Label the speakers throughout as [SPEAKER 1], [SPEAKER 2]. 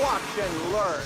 [SPEAKER 1] Watch and learn.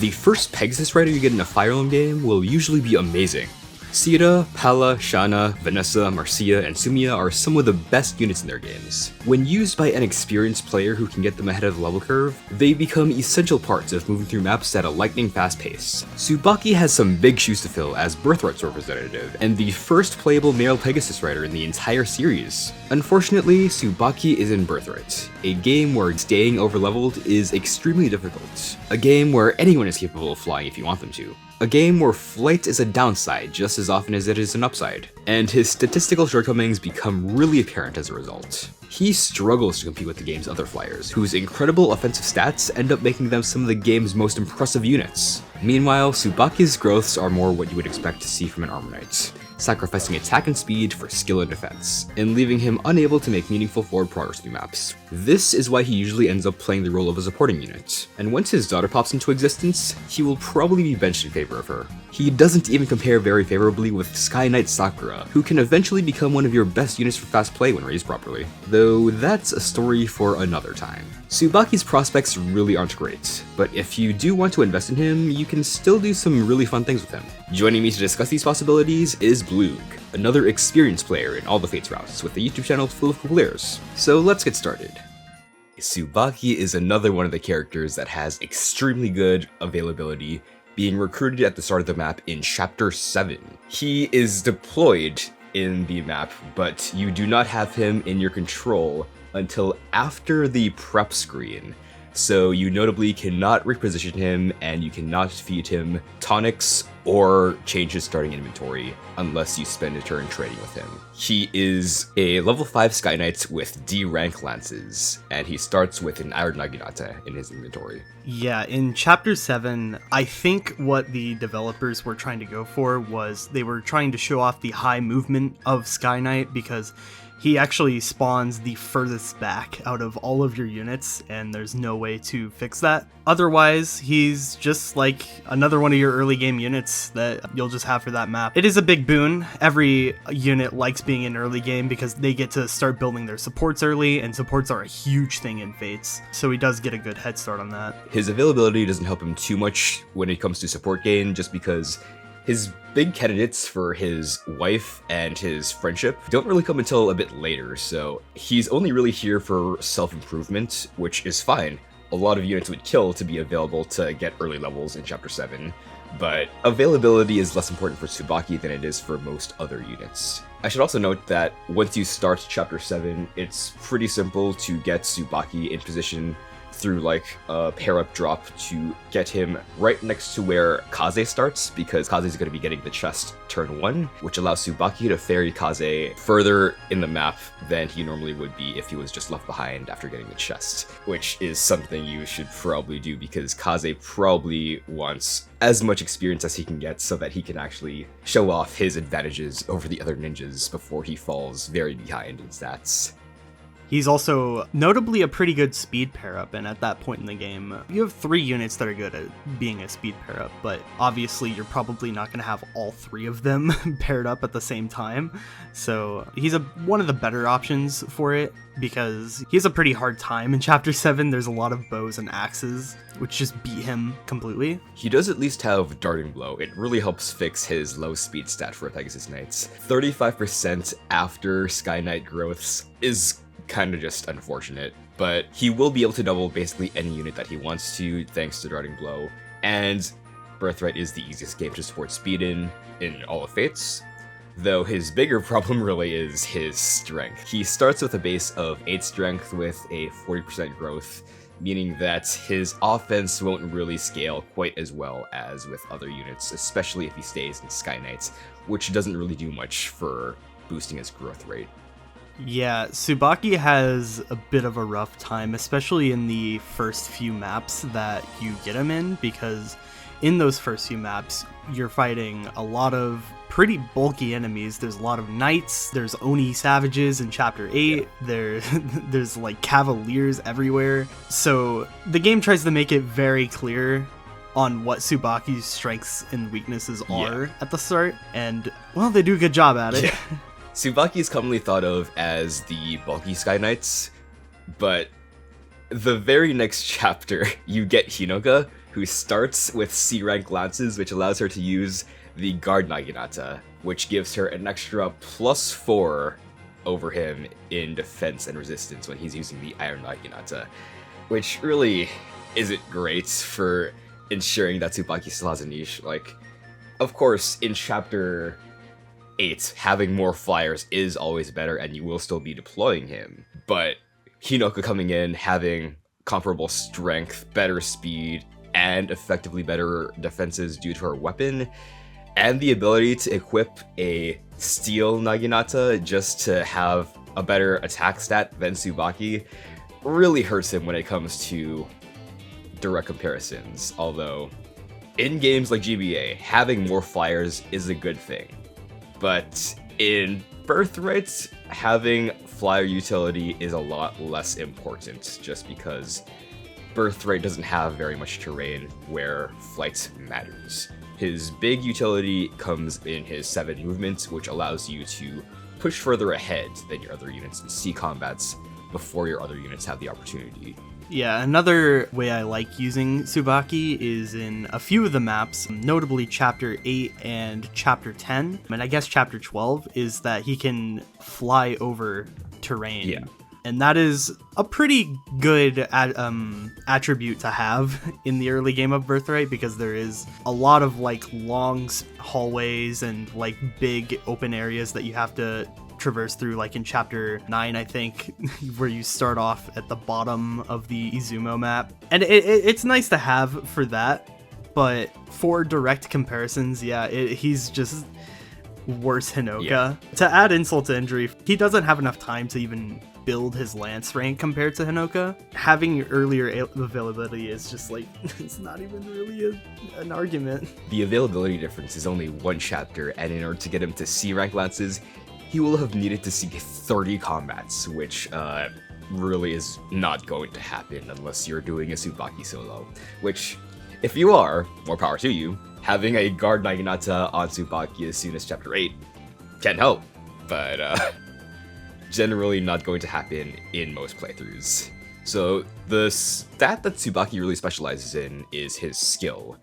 [SPEAKER 2] The first Pegasus Rider you get in a Fire Emblem game will usually be amazing. Sierra, Pala, Shana, Vanessa, Marcia, and Sumia are some of the best units in their games. When used by an experienced player who can get them ahead of the level curve, they become essential parts of moving through maps at a lightning fast pace. Subaki has some big shoes to fill as Birthright's representative, and the first playable male Pegasus Rider in the entire series. Unfortunately, Subaki is in Birthright, a game where staying overleveled is extremely difficult. A game where anyone is capable of flying if you want them to. A game where flight is a downside just as often as it is an upside, and his statistical shortcomings become really apparent as a result. He struggles to compete with the game's other flyers, whose incredible offensive stats end up making them some of the game's most impressive units. Meanwhile, Subaki's growths are more what you would expect to see from an Armor Knight, sacrificing attack and speed for skill and defense, and leaving him unable to make meaningful forward progress through maps. This is why he usually ends up playing the role of a supporting unit, and once his daughter pops into existence, he will probably be benched in favor of her. He doesn't even compare very favorably with Sky Knight Sakura, who can eventually become one of your best units for fast play when raised properly, though that's a story for another time. Subaki's prospects really aren't great, but if you do want to invest in him, you can still do some really fun things with him. Joining me to discuss these possibilities is Bluegh, another experienced player in all the Fates routes with a YouTube channel full of cool players. So let's get started. Subaki is another one of the characters that has extremely good availability, being recruited at the start of the map in Chapter 7. He is deployed in the map, but you do not have him in your control until after the prep screen, so you notably cannot reposition him and you cannot feed him tonics or change his starting inventory unless you spend a turn trading with him. He is a level 5 Sky Knight with D rank lances, and he starts with an Iron Naginata in his inventory.
[SPEAKER 3] Yeah, in Chapter 7, I think what the developers were trying to go for was they were trying to show off the high movement of Sky Knight, because he actually spawns the furthest back out of all of your units, and there's no way to fix that. Otherwise, he's just like another one of your early game units that you'll just have for that map. It is a big boon. Every unit likes being in early game because they get to start building their supports early, and supports are a huge thing in Fates, so he does get a good head start on that.
[SPEAKER 2] His availability doesn't help him too much when it comes to support gain, just because his big candidates for his wife and his friendship don't really come until a bit later, so he's only really here for self-improvement, which is fine. A lot of units would kill to be available to get early levels in Chapter 7, but availability is less important for Subaki than it is for most other units. I should also note that once you start Chapter 7, it's pretty simple to get Subaki in position through like a pair-up drop to get him right next to where Kaze starts, because Kaze is going to be getting the chest turn 1, which allows Subaki to ferry Kaze further in the map than he normally would be if he was just left behind after getting the chest, which is something you should probably do because Kaze probably wants as much experience as he can get so that he can actually show off his advantages over the other ninjas before he falls very behind in stats.
[SPEAKER 3] He's also notably a pretty good speed pair-up, and at that point in the game, you have 3 units that are good at being a speed pair-up, but obviously you're probably not going to have all 3 of them paired up at the same time, so he's one of the better options for it, because he has a pretty hard time in Chapter 7. There's a lot of bows and axes, which just beat him completely.
[SPEAKER 2] He does at least have Darting Blow. It really helps fix his low speed stat for Pegasus Knights. 35% after Sky Knight growths is kind of just unfortunate, but he will be able to double basically any unit that he wants to thanks to Darting Blow, and Birthright is the easiest game to support speed in all of Fates, though his bigger problem really is his strength. He starts with a base of 8 strength with a 40% growth, meaning that his offense won't really scale quite as well as with other units, especially if he stays in Sky Knights, which doesn't really do much for boosting his growth rate.
[SPEAKER 3] Yeah, Subaki has a bit of a rough time, especially in the first few maps that you get him in, because in those first few maps, you're fighting a lot of pretty bulky enemies. There's a lot of knights, there's Oni savages in Chapter 8, there's like cavaliers everywhere. So the game tries to make it very clear on what Subaki's strengths and weaknesses are at the start, and, well, they do a good job at it.
[SPEAKER 2] Yeah. Subaki is commonly thought of as the bulky Sky Knights, but the very next chapter, you get Hinoka, who starts with C rank lances, which allows her to use the Guard Naginata, which gives her an extra +4 over him in defense and resistance when he's using the Iron Naginata, which really isn't great for ensuring that Subaki still has a niche. Like, of course, in Chapter 8, having more flyers is always better and you will still be deploying him, but Hinoka coming in, having comparable strength, better speed, and effectively better defenses due to her weapon, and the ability to equip a Steel Naginata just to have a better attack stat than Subaki, really hurts him when it comes to direct comparisons. Although, in games like GBA, having more flyers is a good thing. But in Birthright, having flyer utility is a lot less important, just because Birthright doesn't have very much terrain where flight matters. His big utility comes in his 7 movement, which allows you to push further ahead than your other units and see combats before your other units have the opportunity.
[SPEAKER 3] Yeah, another way I like using Subaki is in a few of the maps, notably Chapter 8 and Chapter 10, and I guess Chapter 12, is that he can fly over terrain.
[SPEAKER 2] Yeah.
[SPEAKER 3] And that is a pretty good attribute to have in the early game of Birthright, because there is a lot of like long hallways and like big open areas that you have to traverse through, like in Chapter 9, I think, where you start off at the bottom of the Izumo map. And it's nice to have for that, but for direct comparisons, yeah, he's just worse Hinoka. Yeah. To add insult to injury, he doesn't have enough time to even build his lance rank compared to Hinoka. Having earlier availability is just like, it's not even really an argument.
[SPEAKER 2] The availability difference is only 1 chapter, and in order to get him to C rank lances, he will have needed to see 30 combats, which really is not going to happen unless you're doing a Subaki solo. Which, if you are, more power to you. Having a Guard Naginata on Subaki as soon as Chapter 8 can help, but generally not going to happen in most playthroughs. So the stat that Subaki really specializes in is his skill.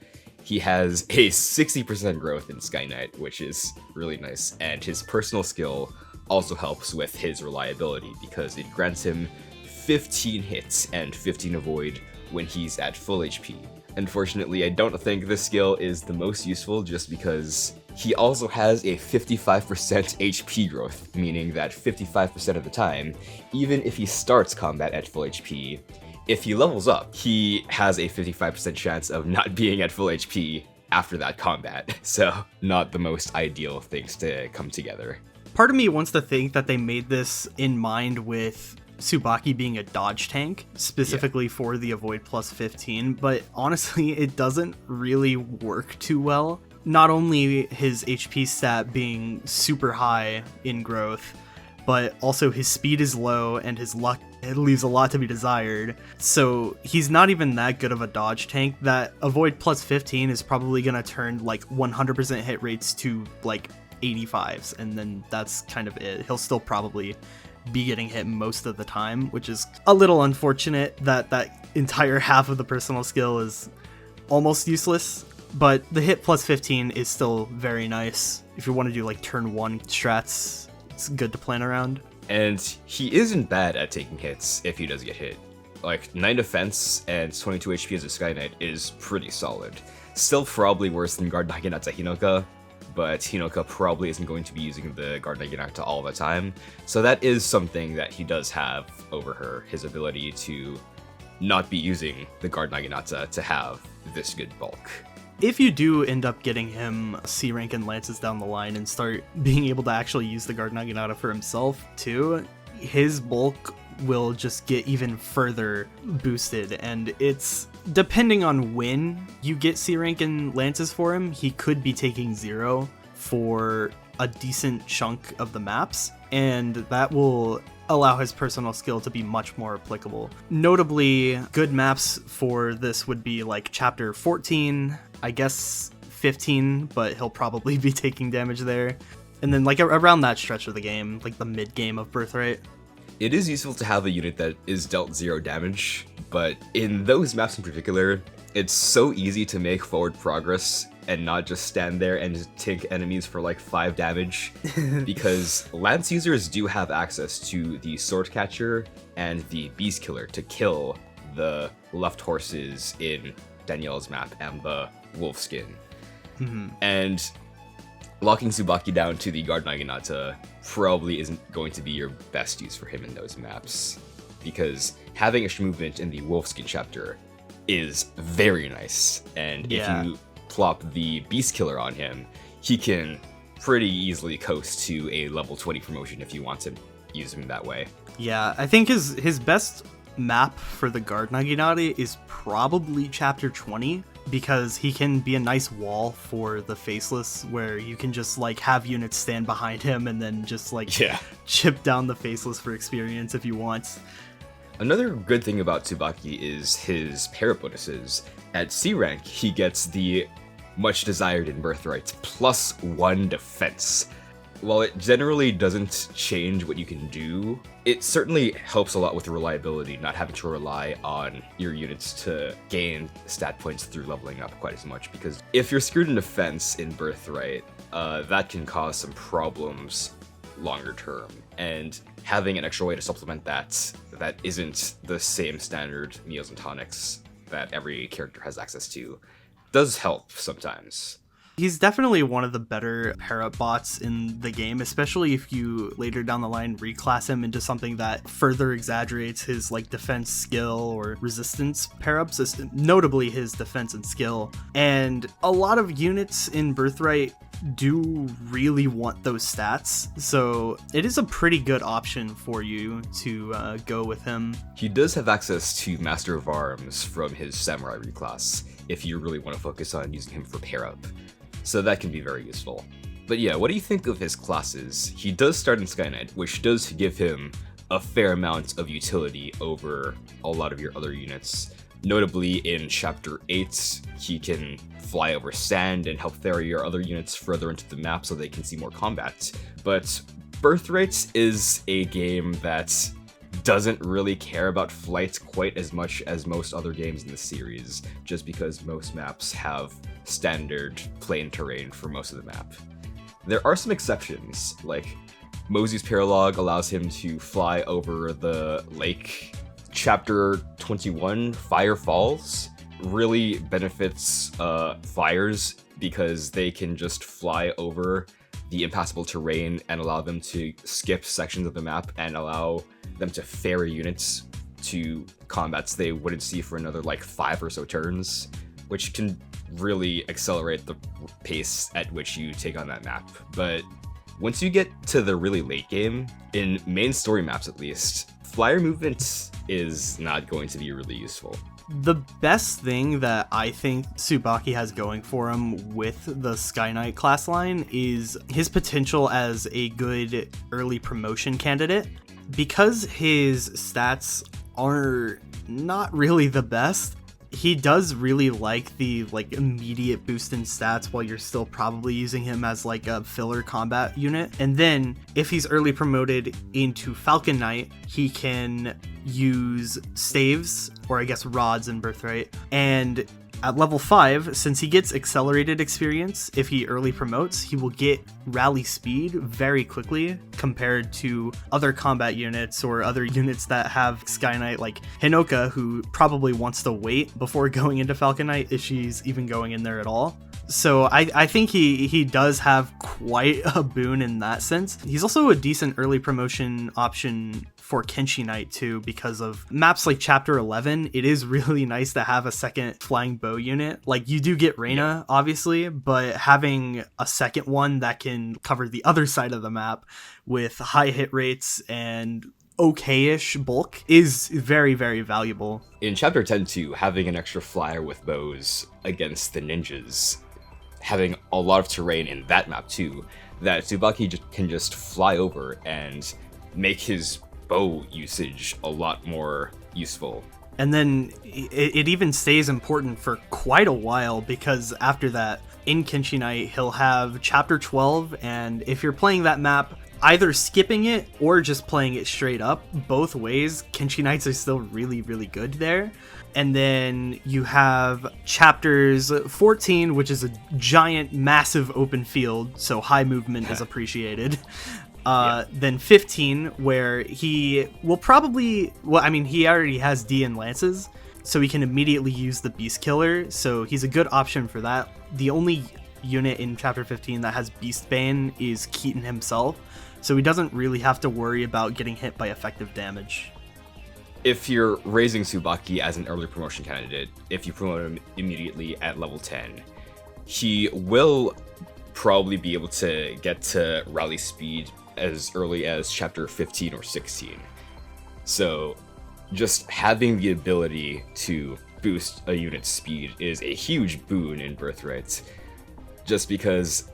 [SPEAKER 2] He has a 60% growth in Sky Knight, which is really nice, and his personal skill also helps with his reliability because it grants him 15 hits and 15 avoid when he's at full HP. Unfortunately, I don't think this skill is the most useful just because he also has a 55% HP growth, meaning that 55% of the time, even if he starts combat at full HP, if he levels up, he has a 55% chance of not being at full HP after that combat. So, not the most ideal things to come together.
[SPEAKER 3] Part of me wants to think that they made this in mind with Subaki being a dodge tank, specifically for the avoid plus 15, but honestly, it doesn't really work too well. Not only his HP stat being super high in growth, but also his speed is low and his luck, it leaves a lot to be desired. So he's not even that good of a dodge tank. That avoid plus 15 is probably going to turn like 100% hit rates to like 85s, and then that's kind of it. He'll still probably be getting hit most of the time, which is a little unfortunate that that entire half of the personal skill is almost useless. But the hit plus 15 is still very nice. If you want to do like turn 1 strats, it's good to plan around.
[SPEAKER 2] And he isn't bad at taking hits if he does get hit. Like 9 defense and 22 HP as a Sky Knight is pretty solid. Still probably worse than Guard Naginata Hinoka, but Hinoka probably isn't going to be using the Guard Naginata all the time. So that is something that he does have over her, his ability to not be using the Guard Naginata to have this good bulk.
[SPEAKER 3] If you do end up getting him C rank and lances down the line and start being able to actually use the Guard Naginata for himself too, his bulk will just get even further boosted, and it's depending on when you get C rank and lances for him, he could be taking 0 for a decent chunk of the maps, and that will allow his personal skill to be much more applicable. Notably, good maps for this would be like Chapter 14, I guess 15, but he'll probably be taking damage there. And then like around that stretch of the game, like the mid game of Birthright.
[SPEAKER 2] It is useful to have a unit that is dealt 0 damage, but in those maps in particular, it's so easy to make forward progress and not just stand there and just take enemies for like 5 damage, because Lance users do have access to the Sword Catcher and the Beast Killer to kill the left horses in Danielle's map and the Wolfskin. And locking Subaki down to the Guard Naginata probably isn't going to be your best use for him in those maps, because having extra movement in the Wolfskin chapter is very nice, and if you plop the Beast Killer on him, he can pretty easily coast to a level 20 promotion if you want to use him that way.
[SPEAKER 3] Yeah, I think his best map for the Guard Naginata is probably chapter 20, because he can be a nice wall for the Faceless, where you can just like have units stand behind him and then just like chip down the Faceless for experience if you want.
[SPEAKER 2] Another good thing about Subaki is his para bonuses. At C rank, he gets the much desired in Birthright +1 defense. While it generally doesn't change what you can do, it certainly helps a lot with reliability, not having to rely on your units to gain stat points through leveling up quite as much, because if you're screwed in defense in Birthright, that can cause some problems longer term, and having an extra way to supplement that isn't the same standard meals and tonics that every character has access to does help sometimes.
[SPEAKER 3] He's definitely one of the better para bots in the game, especially if you later down the line reclass him into something that further exaggerates his like defense skill or resistance para-ups, notably his defense and skill. And a lot of units in Birthright do really want those stats, so it is a pretty good option for you to go with him.
[SPEAKER 2] He does have access to Master of Arms from his Samurai reclass if you really want to focus on using him for pair-up, so that can be very useful. But yeah, what do you think of his classes? He does start in Skyknight, which does give him a fair amount of utility over a lot of your other units. Notably, in Chapter 8, he can fly over sand and help ferry your other units further into the map so they can see more combat. But Birthright is a game that doesn't really care about flight quite as much as most other games in the series, just because most maps have standard plain terrain for most of the map. There are some exceptions, like Mosey's Paralog allows him to fly over the lake. Chapter 21, Fire Falls, really benefits flyers because they can just fly over the impassable terrain and allow them to skip sections of the map and allow them to ferry units to combats they wouldn't see for another like 5 or so turns, which can really accelerate the pace at which you take on that map. But once you get to the really late game, in main story maps at least, flyer movement is not going to be really useful.
[SPEAKER 3] The best thing that I think Subaki has going for him with the Skyknight class line is his potential as a good early promotion candidate. Because his stats are not really the best, he does really like the immediate boost in stats while you're still probably using him as like a filler combat unit. And then if he's early promoted into Falcon Knight, he can use staves, or I guess rods in Birthright. And at level 5, since he gets accelerated experience, if he early promotes, he will get rally speed very quickly compared to other combat units or other units that have Skyknight, like Hinoka, who probably wants to wait before going into Falcon Knight if she's even going in there at all. So I think he does have quite a boon in that sense. He's also a decent early promotion option for Kenshi Knight too, because of maps like Chapter 11. It is really nice to have a second flying bow unit. Like, you do get Reina, obviously, but having a second one that can cover the other side of the map with high hit rates and okay-ish bulk is very, very valuable.
[SPEAKER 2] In Chapter 10 too, having an extra flyer with bows against the ninjas, having a lot of terrain in that map too, that Subaki can just fly over and make his bow usage a lot more useful.
[SPEAKER 3] And then it even stays important for quite a while, because after that, in Kenshi Knight, he'll have Chapter 12, and if you're playing that map either skipping it or just playing it straight up. Both ways, Kenshi Knights are still really, really good there. And then you have chapters 14, which is a giant, massive open field, so high movement is appreciated. Then 15, where he will probably... Well, I mean, he already has D and Lances, so he can immediately use the Beast Killer, so he's a good option for that. The only unit in Chapter 15 that has Beast Bane is Keaton himself, so he doesn't really have to worry about getting hit by effective damage.
[SPEAKER 2] If you're raising Subaki as an early promotion candidate, if you promote him immediately at level 10, he will probably be able to get to rally speed as early as chapter 15 or 16. So just having the ability to boost a unit's speed is a huge boon in Birthright, just because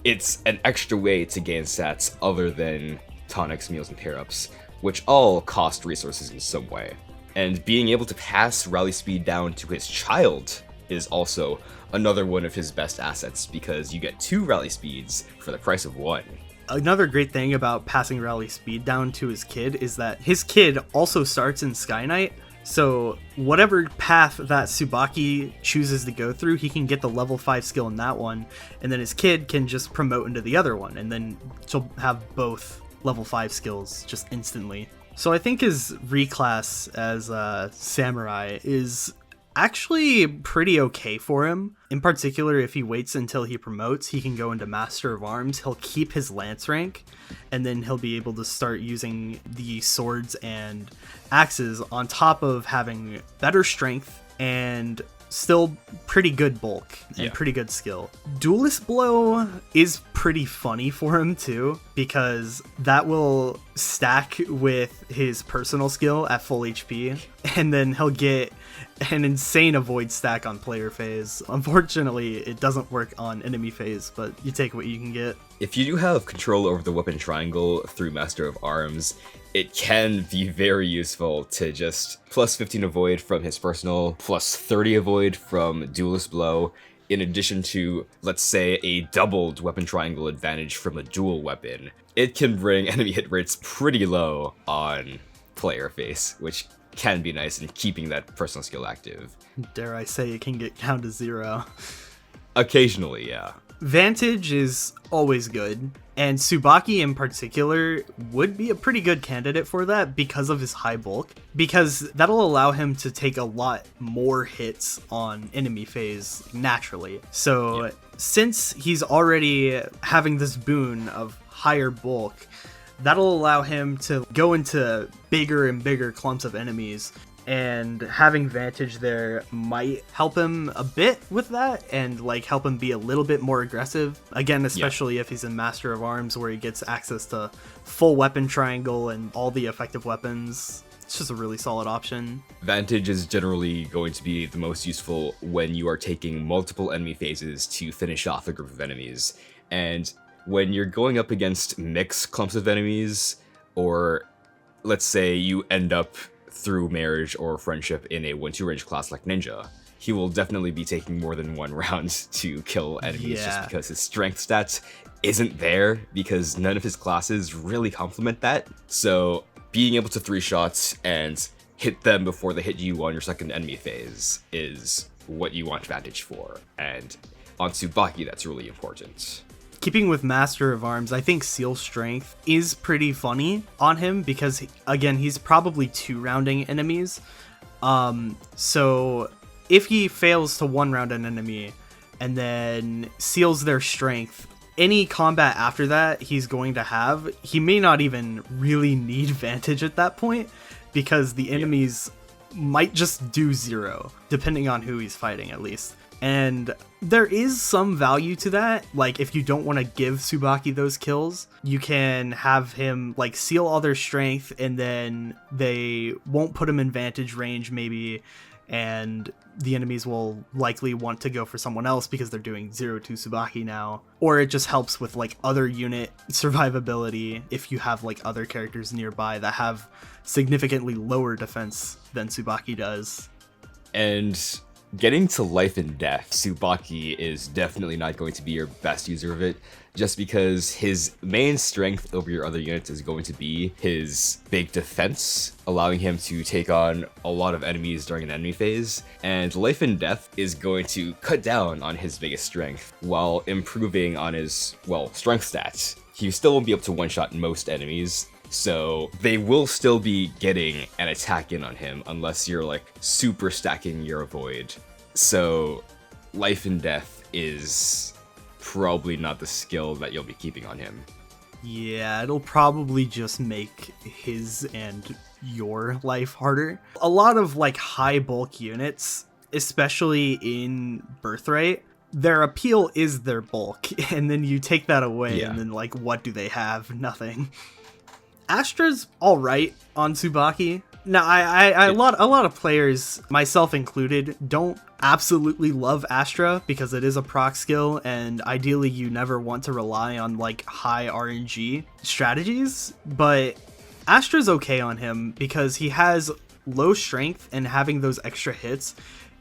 [SPEAKER 2] it's an extra way to gain stats other than tonics, meals, and pair-ups, which all cost resources in some way. And being able to pass rally speed down to his child is also another one of his best assets, because you get 2 rally speeds for the price of 1.
[SPEAKER 3] Another great thing about passing rally speed down to his kid is that his kid also starts in Sky Knight, so whatever path that Subaki chooses to go through, he can get the level 5 skill in that one, and then his kid can just promote into the other one, and then she'll have both level 5 skills just instantly. So I think his reclass as Samurai is actually pretty okay for him. In particular, if he waits until he promotes, he can go into Master of Arms. He'll keep his lance rank, and then he'll be able to start using the swords and axes on top of having better strength and still pretty good bulk and pretty good skill. Duelist Blow is pretty funny for him too, because that will stack with his personal skill at full HP, and then he'll get an insane avoid stack on player phase. Unfortunately, it doesn't work on enemy phase, but you take what you can get.
[SPEAKER 2] If you do have control over the weapon triangle through Master of Arms, it can be very useful to just plus 15 avoid from his personal, plus 30 avoid from Duelist Blow, in addition to, let's say, a doubled weapon triangle advantage from a dual weapon. It can bring enemy hit rates pretty low on player face, which can be nice in keeping that personal skill active.
[SPEAKER 3] Dare I say it can get down to 0.
[SPEAKER 2] Occasionally, yeah.
[SPEAKER 3] Vantage is always good, and Subaki in particular would be a pretty good candidate for that because of his high bulk, because that'll allow him to take a lot more hits on enemy phase naturally. So since he's already having this boon of higher bulk, that'll allow him to go into bigger and bigger clumps of enemies, and having Vantage there might help him a bit with that, and like help him be a little bit more aggressive. Again, especially if he's in Master of Arms, where he gets access to full weapon triangle and all the effective weapons. It's just a really solid option.
[SPEAKER 2] Vantage is generally going to be the most useful when you are taking multiple enemy phases to finish off a group of enemies. And when you're going up against mixed clumps of enemies, or let's say you end up through marriage or friendship in a 1-2 range class like Ninja, he will definitely be taking more than one round to kill enemies, just because his strength stats isn't there, because none of his classes really complement that. So being able to 3-shots and hit them before they hit you on your second enemy phase is what you want Vantage for, and on Subaki that's really important.
[SPEAKER 3] Keeping with Master of Arms, I think Seal Strength is pretty funny on him because, again, he's probably 2-rounding enemies. So if he fails to 1-round an enemy and then seals their strength, any combat after that he's going to have, he may not even really need Vantage at that point, because the enemies might just do 0, depending on who he's fighting at least. And there is some value to that. Like, if you don't want to give Subaki those kills, you can have him like seal all their strength, and then they won't put him in Vantage range maybe, and the enemies will likely want to go for someone else because they're doing 0-2 Subaki now. Or it just helps with like other unit survivability if you have like other characters nearby that have significantly lower defense than Subaki does.
[SPEAKER 2] And Getting to life and death, Subaki is definitely not going to be your best user of it, just because his main strength over your other units is going to be his big defense, allowing him to take on a lot of enemies during an enemy phase, and life and death is going to cut down on his biggest strength, while improving on his, well, strength stats. He still won't be able to one-shot most enemies, so they will still be getting an attack in on him unless you're like super stacking your avoid. So life and death is probably not the skill that you'll be keeping on him.
[SPEAKER 3] Yeah, it'll probably just make his and your life harder. A lot of like high bulk units, especially in Birthright, their appeal is their bulk, and then you take that away, and then like what do they have? Nothing. Astra's all right on Subaki. Now, a lot of players, myself included, don't absolutely love Astra because it is a proc skill, and ideally you never want to rely on like high RNG strategies. But Astra's okay on him because he has low strength, and having those extra hits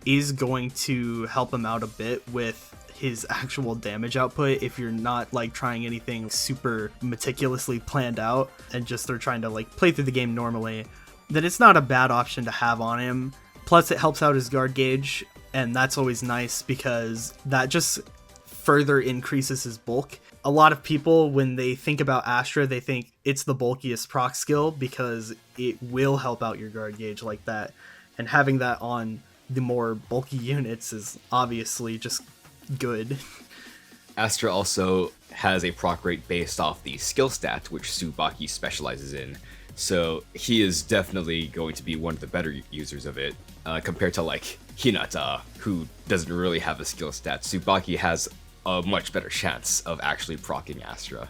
[SPEAKER 3] is going to help him out a bit with his actual damage output if you're not like trying anything super meticulously planned out and just are trying to like play through the game normally. Then it's not a bad option to have on him. Plus it helps out his guard gauge, and that's always nice because that just further increases his bulk. A lot of people, when they think about Astra, they think it's the bulkiest proc skill because it will help out your guard gauge like that. And having that on the more bulky units is obviously just good.
[SPEAKER 2] Astra also has a proc rate based off the skill stat, which Subaki specializes in. So he is definitely going to be one of the better users of it, compared to like Hinata, who doesn't really have a skill stat. Subaki has a much better chance of actually proccing Astra.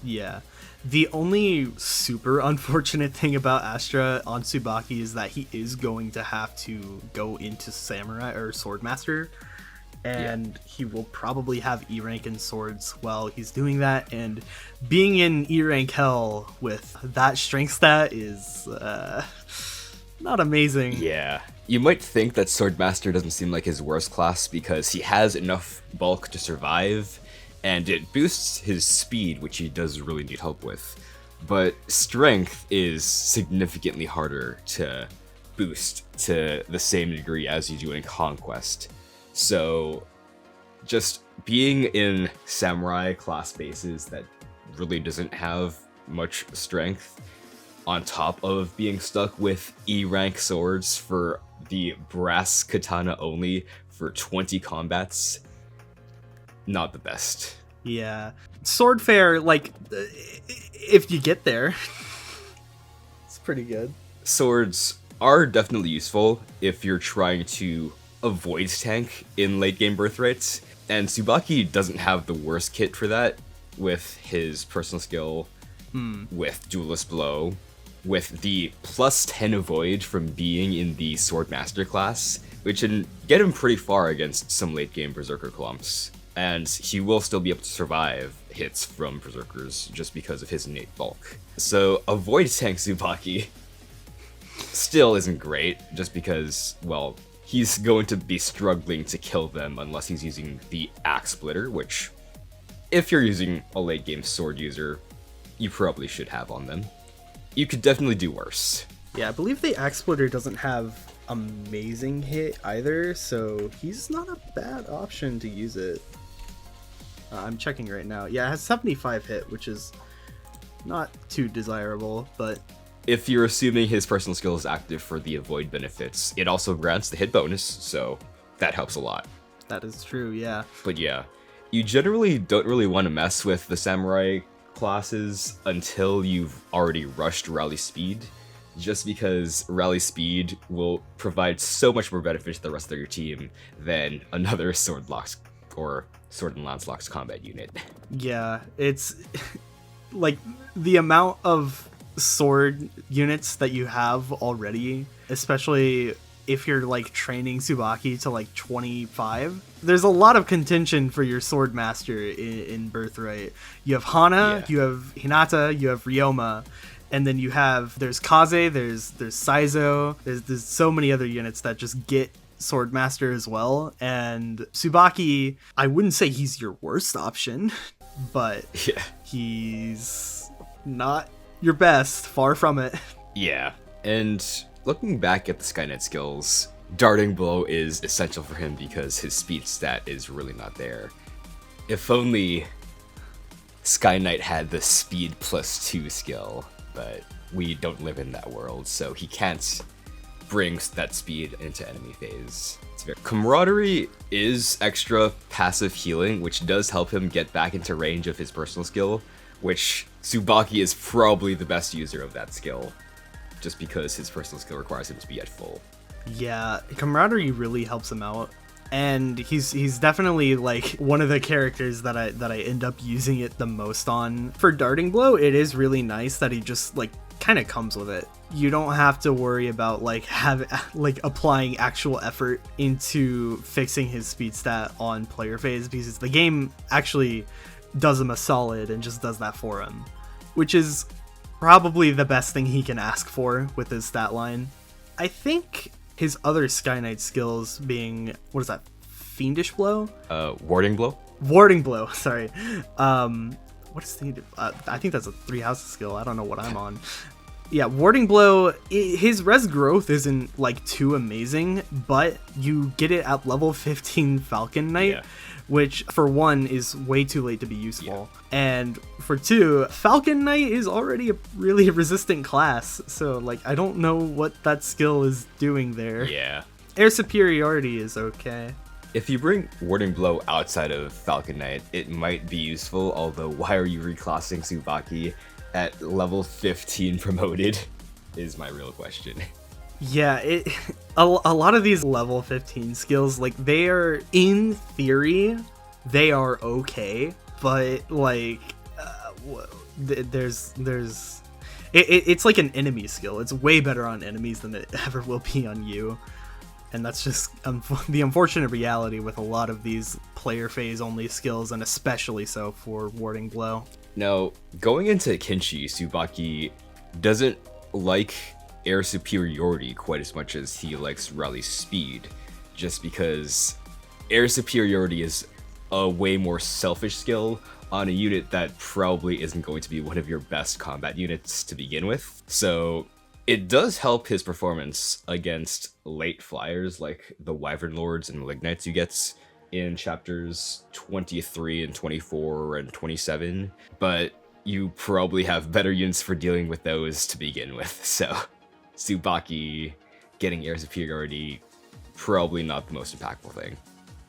[SPEAKER 3] Yeah. The only super unfortunate thing about Astra on Subaki is that he is going to have to go into Samurai or Swordmaster, and he will probably have E rank in swords while he's doing that, and being in E rank hell with that strength stat is not amazing.
[SPEAKER 2] Yeah. You might think that Swordmaster doesn't seem like his worst class because he has enough bulk to survive, and it boosts his speed, which he does really need help with. But strength is significantly harder to boost to the same degree as you do in Conquest. So just being in Samurai class bases that really doesn't have much strength, on top of being stuck with E rank swords for the brass katana only for 20 combats, not the best.
[SPEAKER 3] Yeah. Sword Fair, like, if you get there, it's pretty good.
[SPEAKER 2] Swords are definitely useful if you're trying to avoid tank in late game Birthrights, and Subaki doesn't have the worst kit for that, with his personal skill, with Duelist Blow, with the plus 10 avoid from being in the Swordmaster class, which can get him pretty far against some late game Berserker clumps. And he will still be able to survive hits from Berserkers just because of his innate bulk. So avoid tank Subaki still isn't great, just because, well, he's going to be struggling to kill them unless he's using the Axe Splitter, which, if you're using a late game sword user, you probably should have on them. You could definitely do worse.
[SPEAKER 3] Yeah, I believe the Axe Splitter doesn't have amazing hit either, so he's not a bad option to use it. I'm checking right now. Yeah, it has 75 hit, which is not too desirable, but...
[SPEAKER 2] If you're assuming his personal skill is active for the avoid benefits, it also grants the hit bonus, so that helps a lot.
[SPEAKER 3] That is true, yeah.
[SPEAKER 2] But yeah, you generally don't really want to mess with the samurai classes until you've already rushed rally speed, just because rally speed will provide so much more benefit to the rest of your team than another sword locks or sword and lance locks combat unit.
[SPEAKER 3] Yeah, it's like the amount of sword units that you have already, especially if you're like training Subaki to like 25, there's a lot of contention for your sword master in Birthright. You have Hana, you have Hinata, you have Ryoma, and then there's Kaze, there's Saizo, there's so many other units that just get Swordmaster as well. And Subaki, I wouldn't say he's your worst option, but
[SPEAKER 2] Yeah.
[SPEAKER 3] he's not your best, far from it.
[SPEAKER 2] Yeah. And looking back at the Skynet skills, Darting Blow is essential for him because his speed stat is really not there. If only Skyknight had the speed +2 skill, but we don't live in that world, so he can't bring that speed into enemy phase. Camaraderie is extra passive healing, which does help him get back into range of his personal skill, which Subaki is probably the best user of that skill, just because his personal skill requires him to be at full.
[SPEAKER 3] Yeah, camaraderie really helps him out. And he's definitely like one of the characters that I end up using it the most on. For Darting Blow, it is really nice that he just like kind of comes with it. You don't have to worry about like applying actual effort into fixing his speed stat on player phase, because the game actually does him a solid and just does that for him, which is probably the best thing he can ask for with his stat line. I think his other Skyknight skills being, what is that, Fiendish Blow?
[SPEAKER 2] Warding Blow?
[SPEAKER 3] Warding Blow, sorry. What is the, I think that's a 3 houses skill. I don't know what I'm on. Yeah, Warding Blow, his res growth isn't like too amazing, but you get it at level 15 Falcon Knight, which for one is way too late to be useful. And for two, Falcon Knight is already a really resistant class, so like I don't know what that skill is doing there.
[SPEAKER 2] Yeah.
[SPEAKER 3] Air superiority is okay.
[SPEAKER 2] If you bring Warding Blow outside of Falcon Knight, it might be useful, although why are you reclassing Subaki at level 15 promoted is my real question.
[SPEAKER 3] Yeah, a lot of these level 15 skills, like they are, in theory, they are okay, but like it's like an enemy skill. It's way better on enemies than it ever will be on you. And that's just the unfortunate reality with a lot of these player phase only skills, and especially so for Warding Blow.
[SPEAKER 2] Now, going into Kinshi, Subaki doesn't like air superiority quite as much as he likes rally speed, just because air superiority is a way more selfish skill on a unit that probably isn't going to be one of your best combat units to begin with. So it does help his performance against late flyers like the Wyvern Lords and Malignites you get in chapters 23 and 24 and 27, but you probably have better units for dealing with those to begin with, so Subaki getting air superiority, probably not the most impactful thing.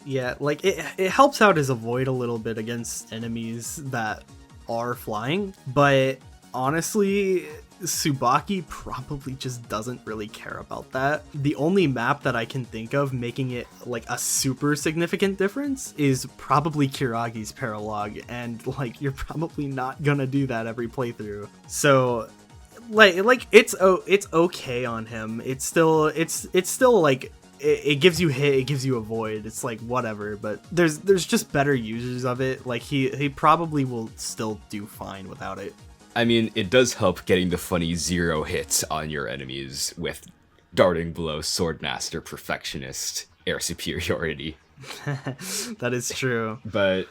[SPEAKER 3] Yeah, like it helps out as a void a little bit against enemies that are flying, but honestly, Subaki probably just doesn't really care about that. The only map that I can think of making it like a super significant difference is probably Kiragi's Paralog, and like you're probably not gonna do that every playthrough. So like it's okay on him. It's still like it gives you hit, it gives you a void. It's like whatever, but there's just better users of it. Like he probably will still do fine without it.
[SPEAKER 2] I mean, it does help getting the funny 0 hits on your enemies with Darting Blow, Swordmaster, Perfectionist, air superiority.
[SPEAKER 3] That is true.
[SPEAKER 2] But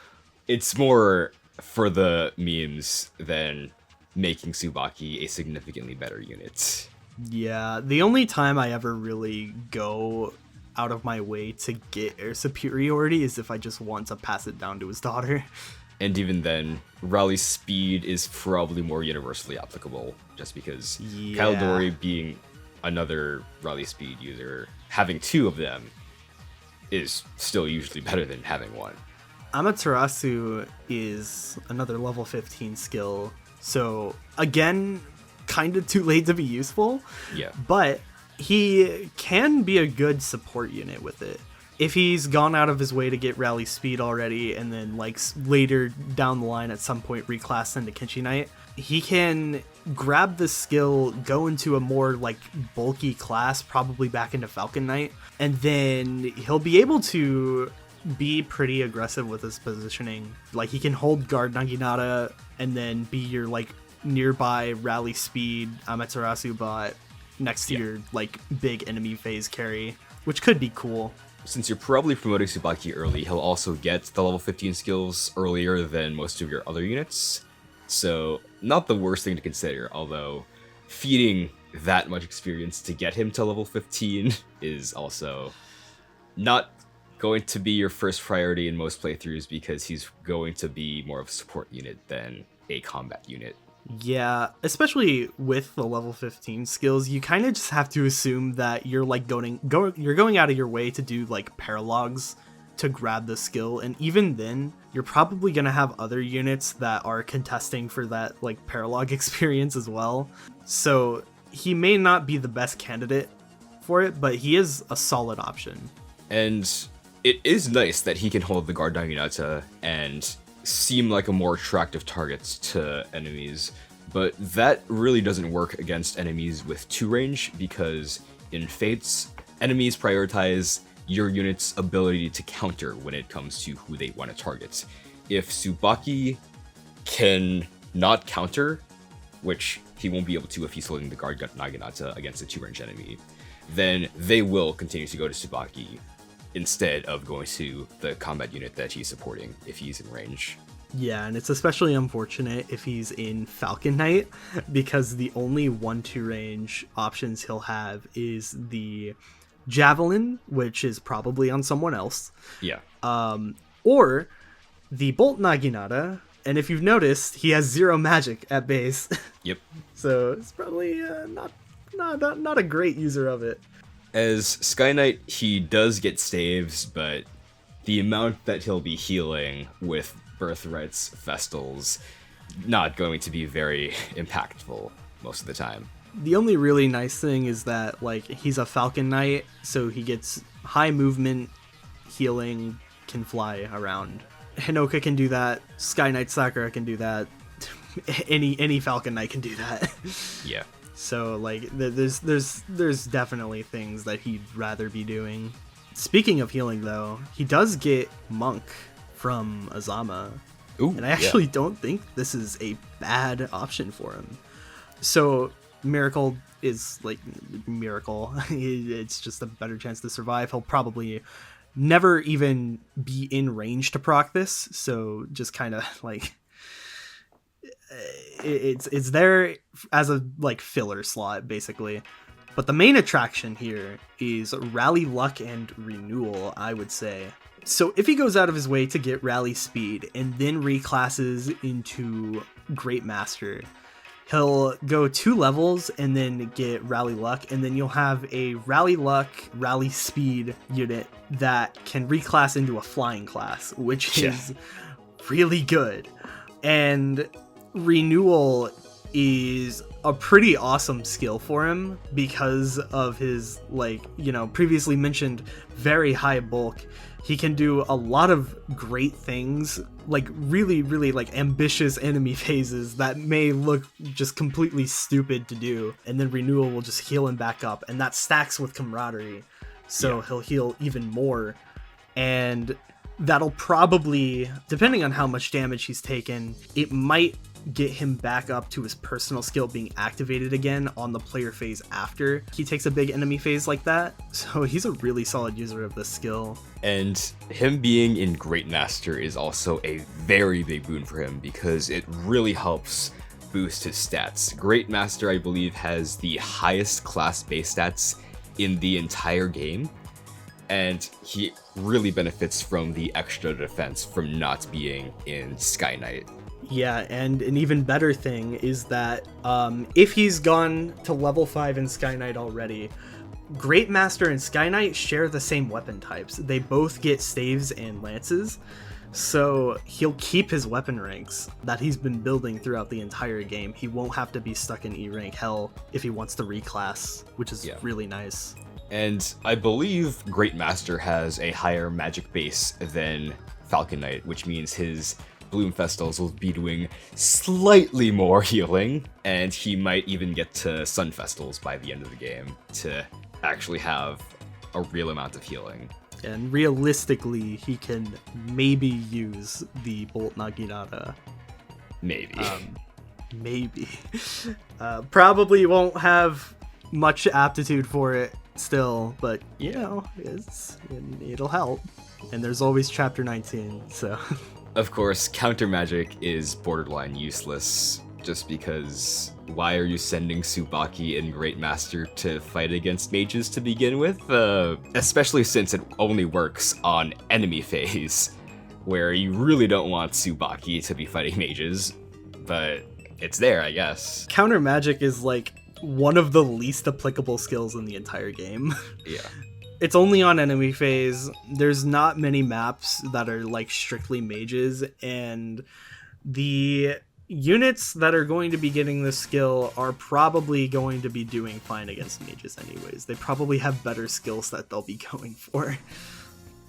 [SPEAKER 2] it's more for the memes than making Subaki a significantly better unit.
[SPEAKER 3] Yeah, the only time I ever really go out of my way to get air superiority is if I just want to pass it down to his daughter.
[SPEAKER 2] And even then, rally speed is probably more universally applicable, just because Kaldori being another rally speed user, having 2 of them is still usually better than having 1.
[SPEAKER 3] Amaterasu is another level 15 skill, so again, kind of too late to be useful.
[SPEAKER 2] Yeah.
[SPEAKER 3] But he can be a good support unit with it. If he's gone out of his way to get rally speed already, and then like later down the line at some point reclass into Kinshi Knight, he can grab the skill, go into a more like bulky class, probably back into Falcon Knight, and then he'll be able to be pretty aggressive with his positioning. Like he can hold guard Naginata and then be your like nearby rally speed Amaterasu bot next to your like big enemy phase carry. which could be cool.
[SPEAKER 2] Since you're probably promoting Subaki early, he'll also get the level 15 skills earlier than most of your other units. So, not the worst thing to consider, although feeding that much experience to get him to level 15 is also not going to be your first priority in most playthroughs because he's going to be more of a support unit than a combat unit.
[SPEAKER 3] Yeah, especially with the level 15 skills, you kind of just have to assume that you're like you're going out of your way to do like paralogs to grab the skill, and even then, you're probably gonna have other units that are contesting for that like paralog experience as well. So he may not be the best candidate for it, but he is a solid option.
[SPEAKER 2] And it is nice that he can hold the guard Naginata and seem like a more attractive target to enemies, but that really doesn't work against enemies with 2 range, because in Fates, enemies prioritize your unit's ability to counter when it comes to who they want to target. If Subaki can not counter, which he won't be able to if he's holding the guard Naginata against a 2 range enemy, then they will continue to go to Subaki instead of going to the combat unit that he's supporting if he's in range.
[SPEAKER 3] Yeah, and it's especially unfortunate if he's in Falcon Knight, because the only 1-2 range options he'll have is the Javelin, which is probably on someone else.
[SPEAKER 2] Yeah.
[SPEAKER 3] Or the Bolt Naginata, and if you've noticed, he has 0 magic at base.
[SPEAKER 2] Yep.
[SPEAKER 3] So it's probably not a great user of it.
[SPEAKER 2] As Sky Knight, he does get staves, but the amount that he'll be healing with Birthright's Festals not going to be very impactful most of the time.
[SPEAKER 3] The only really nice thing is that like he's a Falcon Knight, so he gets high movement, healing, can fly around. Hinoka can do that. Sky Knight Sakura can do that. Any Falcon Knight can do that.
[SPEAKER 2] Yeah.
[SPEAKER 3] So like there's definitely things that he'd rather be doing. Speaking of healing though, he does get Monk from Azama.
[SPEAKER 2] Ooh,
[SPEAKER 3] and I actually don't think this is a bad option for him. So Miracle is like Miracle. It's just a better chance to survive. He'll probably never even be in range to proc this, so just kind of like it's there as a like filler slot basically. But the main attraction here is Rally Luck and Renewal, I would say. So if he goes out of his way to get Rally Speed and then reclasses into Great Master, he'll go 2 levels and then get Rally Luck, and then you'll have a Rally Luck, Rally Speed unit that can reclass into a flying class, which is really good. And Renewal is a pretty awesome skill for him because of his, like, you know, previously mentioned very high bulk. He can do a lot of great things, like really, really like ambitious enemy phases that may look just completely stupid to do. And then Renewal will just heal him back up, and that stacks with Camaraderie. So he'll heal even more. And that'll probably, depending on how much damage he's taken, it might get him back up to his personal skill being activated again on the player phase after he takes a big enemy phase like that. So he's a really solid user of this skill.
[SPEAKER 2] And him being in Great Master is also a very big boon for him because it really helps boost his stats. Great Master, I believe, has the highest class base stats in the entire game, and he really benefits from the extra defense from not being in Sky Knight.
[SPEAKER 3] Yeah, and an even better thing is that if he's gone to level 5 in Sky Knight already, Great Master and Sky Knight share the same weapon types. They both get staves and lances, so he'll keep his weapon ranks that he's been building throughout the entire game. He won't have to be stuck in E rank hell if he wants to reclass, which is really nice.
[SPEAKER 2] And I believe Great Master has a higher magic base than Falcon Knight, which means his Bloom Festals will be doing slightly more healing, and he might even get to Sun Festals by the end of the game to actually have a real amount of healing.
[SPEAKER 3] And realistically, he can maybe use the Bolt Naginata.
[SPEAKER 2] Maybe.
[SPEAKER 3] Maybe. Probably won't have much aptitude for it still, but it'll help. And there's always chapter 19, so.
[SPEAKER 2] Of course, counter magic is borderline useless, just because why are you sending Subaki and Great Master to fight against mages to begin with? Especially since it only works on enemy phase, where you really don't want Subaki to be fighting mages, but it's there, I guess.
[SPEAKER 3] Counter magic is like one of the least applicable skills in the entire game.
[SPEAKER 2] Yeah.
[SPEAKER 3] It's only on enemy phase. There's not many maps that are like strictly mages, and the units that are going to be getting this skill are probably going to be doing fine against mages anyways. They probably have better skills that they'll be going for.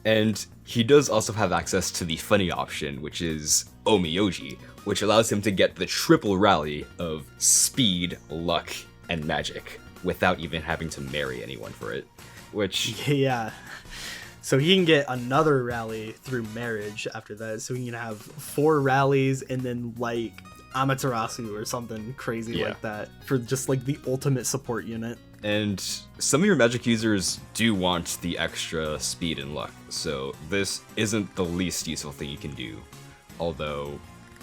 [SPEAKER 2] And he does also have access to the funny option, which is Omiyoji, which allows him to get the triple rally of speed, luck, and magic without even having to marry anyone for it. Which...
[SPEAKER 3] Yeah. So he can get another rally through marriage after that. So he can have 4 rallies and then like Amaterasu or something crazy like that for just like the ultimate support unit.
[SPEAKER 2] And some of your magic users do want the extra speed and luck, so this isn't the least useful thing you can do. Although,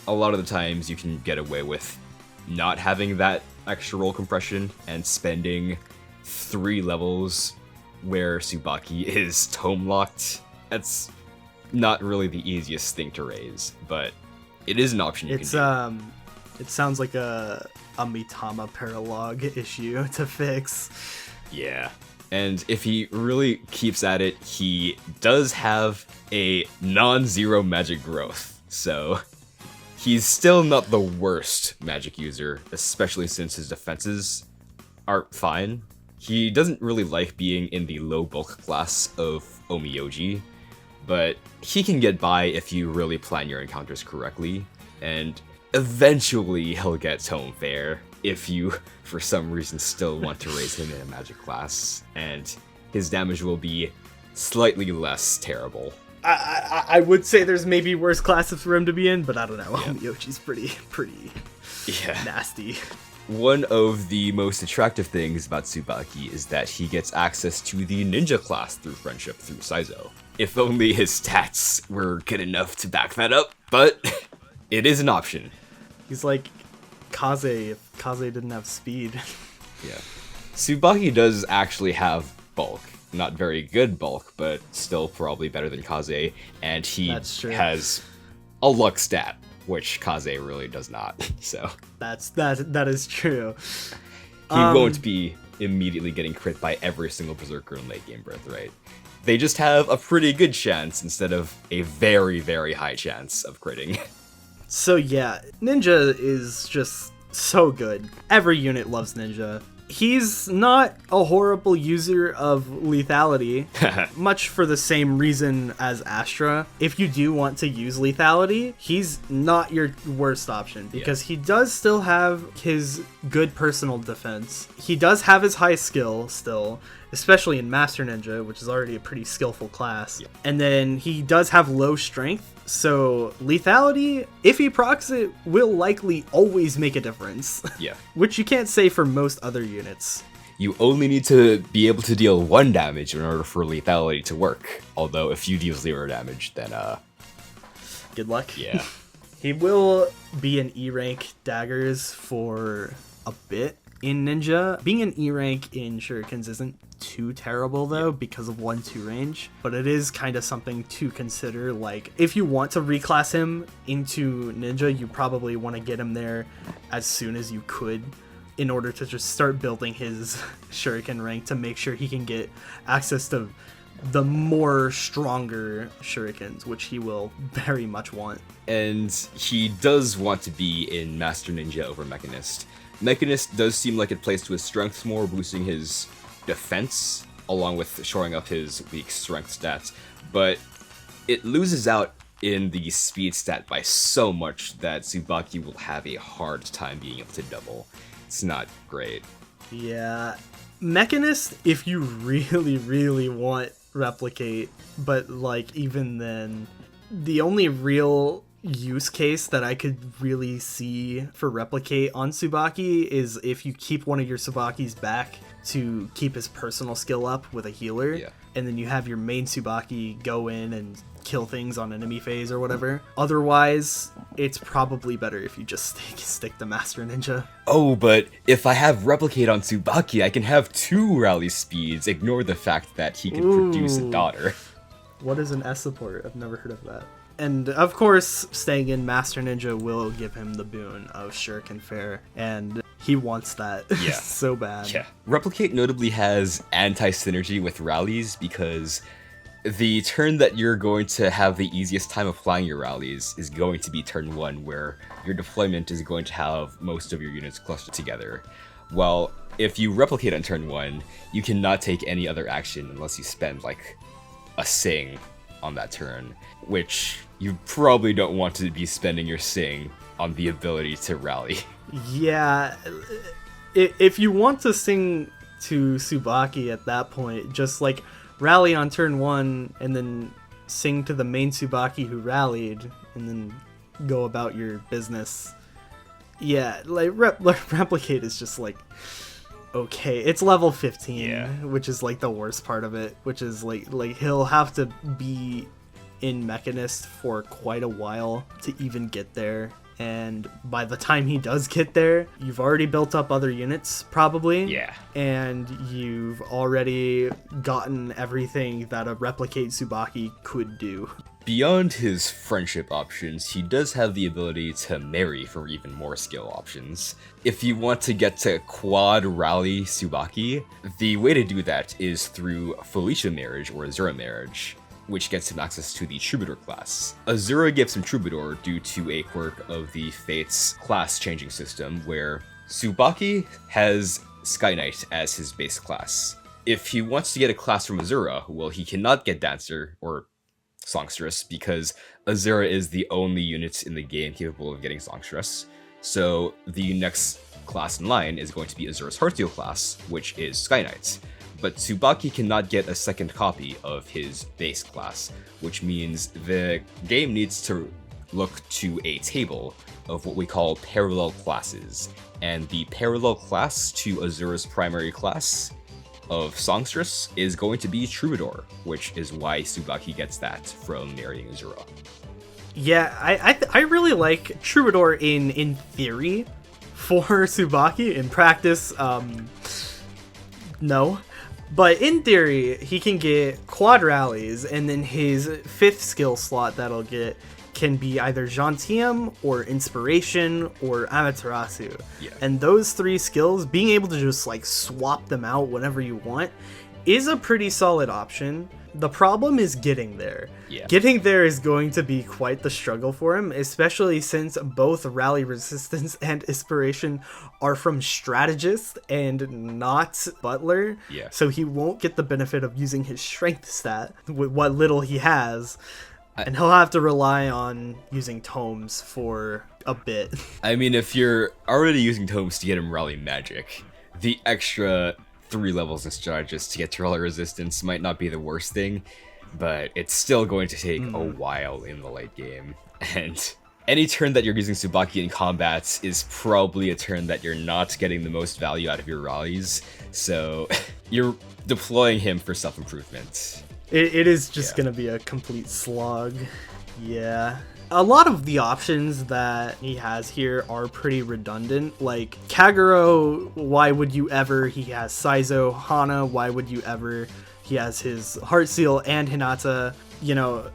[SPEAKER 2] a lot of the times you can get away with not having that extra roll compression and spending 3 levels where Subaki is tome locked. That's not really the easiest thing to raise, but it is an option you can do.
[SPEAKER 3] It sounds like a Mitama paralog issue to fix.
[SPEAKER 2] Yeah. And if he really keeps at it, he does have a non-zero magic growth. So he's still not the worst magic user, especially since his defenses are fine. He doesn't really like being in the low bulk class of Omiyoji, but he can get by if you really plan your encounters correctly, and eventually he'll get Tome Fair if you, for some reason, still want to raise him in a magic class, and his damage will be slightly less terrible.
[SPEAKER 3] I would say there's maybe worse classes for him to be in, but I don't know.
[SPEAKER 2] Yeah.
[SPEAKER 3] Omiyoji's pretty nasty.
[SPEAKER 2] One of the most attractive things about Subaki is that he gets access to the ninja class through friendship through Saizo. If only his stats were good enough to back that up, but it is an option.
[SPEAKER 3] He's like Kaze if Kaze didn't have speed.
[SPEAKER 2] Yeah. Subaki does actually have bulk. Not very good bulk, but still probably better than Kaze, and he has a luck stat, which Kaze really does not. So
[SPEAKER 3] that is true.
[SPEAKER 2] He won't be immediately getting crit by every single berserker in late game Birthright. They just have a pretty good chance instead of a very, very high chance of critting.
[SPEAKER 3] So yeah, Ninja is just so good. Every unit loves Ninja. He's not a horrible user of lethality, much for the same reason as Astra. If you do want to use lethality, he's not your worst option, because he does still have his good personal defense. He does have his high skill still, especially in Master Ninja, which is already a pretty skillful class.
[SPEAKER 2] Yeah.
[SPEAKER 3] And then he does have low strength, so lethality, if he procs it, will likely always make a difference.
[SPEAKER 2] Yeah.
[SPEAKER 3] Which you can't say for most other units.
[SPEAKER 2] You only need to be able to deal 1 damage in order for lethality to work. Although if you deal 0 damage, then
[SPEAKER 3] good luck.
[SPEAKER 2] Yeah.
[SPEAKER 3] He will be an E rank daggers for a bit in Ninja. Being an E rank in Shurikens isn't too terrible though, because of 1-2 range, but it is kind of something to consider. Like, if you want to reclass him into Ninja, you probably want to get him there as soon as you could in order to just start building his Shuriken rank to make sure he can get access to the more stronger Shurikens, which he will very much want.
[SPEAKER 2] And he does want to be in Master Ninja over Mechanist. Mechanist does seem like it plays to his strengths more, boosting his defense along with shoring up his weak strength stats, but it loses out in the speed stat by so much that Subaki will have a hard time being able to double. It's not great.
[SPEAKER 3] Yeah, Mechanist, if you really want replicate, but like even then, the only real use case that I could really see for Replicate on Subaki is if you keep one of your Subakis back to keep his personal skill up with a healer, and then you have your main Subaki go in and kill things on enemy phase or whatever. Otherwise, it's probably better if you just stick to Master Ninja.
[SPEAKER 2] Oh, but if I have Replicate on Subaki, I can have 2 rally speeds. Ignore the fact that he can produce a daughter.
[SPEAKER 3] What is an S support? I've never heard of that. And of course, staying in Master Ninja will give him the boon of Shuriken Fair, and he wants that so bad.
[SPEAKER 2] Yeah. Replicate notably has anti-synergy with rallies because the turn that you're going to have the easiest time applying your rallies is going to be turn 1, where your deployment is going to have most of your units clustered together. While if you replicate on turn 1, you cannot take any other action unless you spend like a Sing on that turn, which you probably don't want to be spending your Sing on the ability to rally.
[SPEAKER 3] Yeah, if you want to Sing to Subaki at that point, just like rally on turn 1 and then Sing to the main Subaki who rallied and then go about your business. Yeah, like Replicate is just like, okay, it's level 15, which is like the worst part of it, which is like he'll have to be in Mechanist for quite a while to even get there, and by the time he does get there, you've already built up other units probably, and you've already gotten everything that a Replicate Subaki could do.
[SPEAKER 2] Beyond his friendship options, he does have the ability to marry for even more skill options. If you want to get to quad rally Subaki, the way to do that is through Felicia marriage or Azura marriage, which gets him access to the Troubadour class. Azura gives him Troubadour due to a quirk of the Fates class changing system, where Subaki has Sky Knight as his base class. If he wants to get a class from Azura, well, he cannot get Dancer or Songstress because Azura is the only unit in the game capable of getting Songstress. So the next class in line is going to be Azura's Heartsteel class, which is Sky Knight. But Subaki cannot get a second copy of his base class, which means the game needs to look to a table of what we call parallel classes. And the parallel class to Azura's primary class of Songstress is going to be Troubadour, which is why Subaki gets that from marrying Azura.
[SPEAKER 3] Yeah, I really like Troubadour in theory for Subaki. In practice, no. But in theory, he can get quad rallies, and then his 5th skill slot that'll get can be either Gentium or Inspiration or Amaterasu.
[SPEAKER 2] Yeah.
[SPEAKER 3] And those 3 skills, being able to just like swap them out whenever you want, is a pretty solid option. The problem is getting there.
[SPEAKER 2] Yeah.
[SPEAKER 3] Getting there is going to be quite the struggle for him, especially since both Rally Resistance and Inspiration are from Strategist and not Butler.
[SPEAKER 2] Yeah.
[SPEAKER 3] So he won't get the benefit of using his Strength stat with what little he has. And he'll have to rely on using tomes for a bit.
[SPEAKER 2] I mean, if you're already using tomes to get him Rally Magic, the extra 3 levels in Strategist to get to Rally Resistance might not be the worst thing, but it's still going to take a while in the late game. And any turn that you're using Subaki in combat is probably a turn that you're not getting the most value out of your rallies, so you're deploying him for self-improvement.
[SPEAKER 3] It is just going to be a complete slog. Yeah. A lot of the options that he has here are pretty redundant. Like, Kagero, why would you ever? He has Saizo. Hana, why would you ever? He has his Heartsteel and Hinata. You know,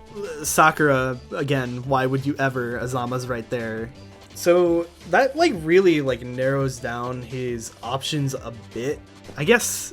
[SPEAKER 3] Sakura, again, why would you ever? Azama's right there. So that, like, really, like, narrows down his options a bit. I guess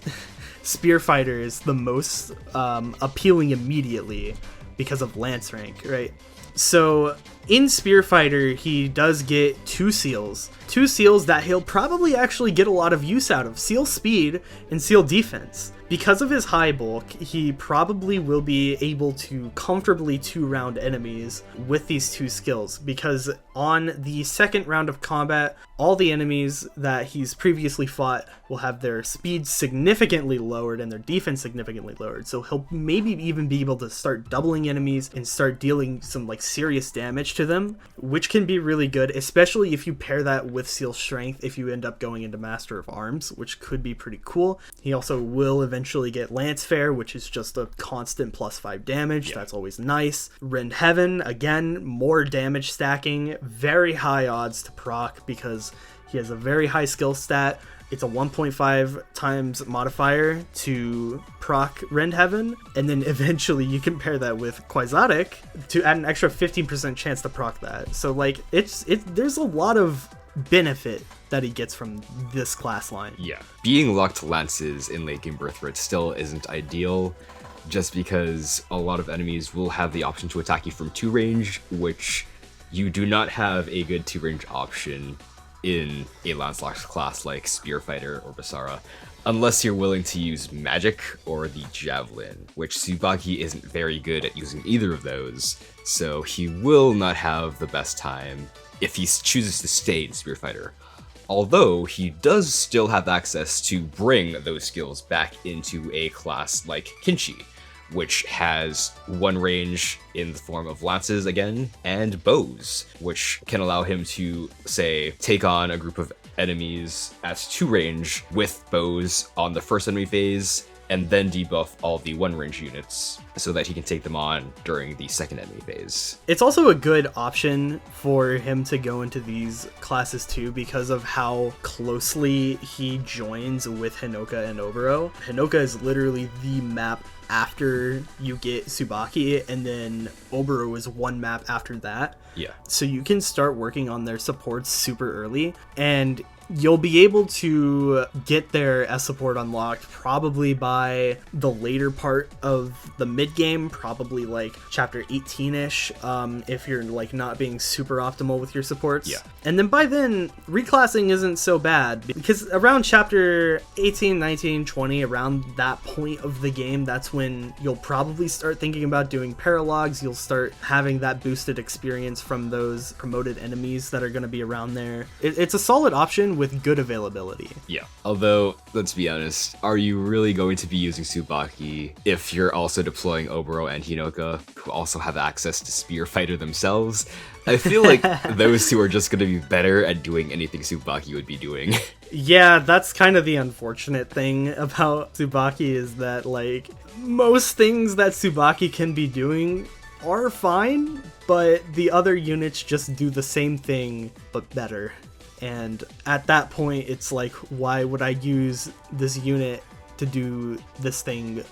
[SPEAKER 3] Spear Fighter is the most appealing immediately because of Lance rank, right? So in Spear Fighter, he does get 2 seals. 2 seals that he'll probably actually get a lot of use out of. Seal Speed and Seal Defense. Because of his high bulk, he probably will be able to comfortably 2-round enemies with these 2 skills, because on the second round of combat, all the enemies that he's previously fought will have their speed significantly lowered and their defense significantly lowered. So he'll maybe even be able to start doubling enemies and start dealing some like serious damage to them, which can be really good, especially if you pair that with Seal Strength if you end up going into Master of Arms, which could be pretty cool. He also will eventually get Lance Fair, which is just a constant +5 damage. That's always nice. Rend Heaven, again, more damage stacking, very high odds to proc because he has a very high skill stat. It's a 1.5 times modifier to proc Rend Heaven, and then eventually you can pair that with Quixotic to add an extra 15% chance to proc that. So like there's a lot of benefit that he gets from this class line.
[SPEAKER 2] Yeah. Being locked to lances in late game Birthright still isn't ideal, just because a lot of enemies will have the option to attack you from 2 range, which you do not have a good 2 range option in a Lancelot class like Spearfighter or Basara, unless you're willing to use Magic or the Javelin, which Subaki isn't very good at using either of those, so he will not have the best time if he chooses to stay in Spearfighter. Although he does still have access to bring those skills back into a class like Kinchi, which has 1 range in the form of lances again, and bows, which can allow him to, say, take on a group of enemies at 2 range with bows on the first enemy phase, and then debuff all the 1 range units so that he can take them on during the second enemy phase.
[SPEAKER 3] It's also a good option for him to go into these classes too because of how closely he joins with Hinoka and Oboro. Hinoka is literally the map after you get Subaki, and then Oboro is 1 map after that.
[SPEAKER 2] Yeah.
[SPEAKER 3] So you can start working on their supports super early, and you'll be able to get their S support unlocked probably by the later part of the mid game, probably like chapter 18-ish, if you're like not being super optimal with your supports.
[SPEAKER 2] Yeah.
[SPEAKER 3] And then by then, reclassing isn't so bad, because around chapter 18, 19, 20, around that point of the game, that's when you'll probably start thinking about doing paralogs. You'll start having that boosted experience from those promoted enemies that are going to be around there. It's a solid option with good availability.
[SPEAKER 2] Yeah. Although, let's be honest, are you really going to be using Subaki if you're also deploying Oboro and Hinoka, who also have access to Spearfighter themselves? I feel like those 2 are just going to be better at doing anything Subaki would be doing.
[SPEAKER 3] Yeah, that's kind of the unfortunate thing about Subaki, is that like most things that Subaki can be doing are fine, but the other units just do the same thing but better. And at that point, it's like, why would I use this unit to do this thing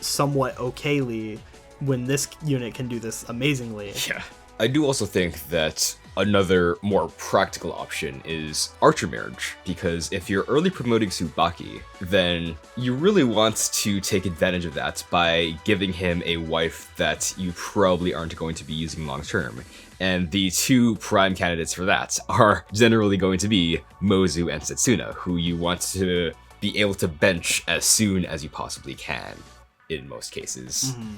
[SPEAKER 3] somewhat okayly when this unit can do this amazingly?
[SPEAKER 2] Yeah. I do also think that another more practical option is Archer Marriage, because if you're early promoting Subaki, then you really want to take advantage of that by giving him a wife that you probably aren't going to be using long term. And the 2 prime candidates for that are generally going to be Mozu and Setsuna, who you want to be able to bench as soon as you possibly can, in most cases. Mm-hmm.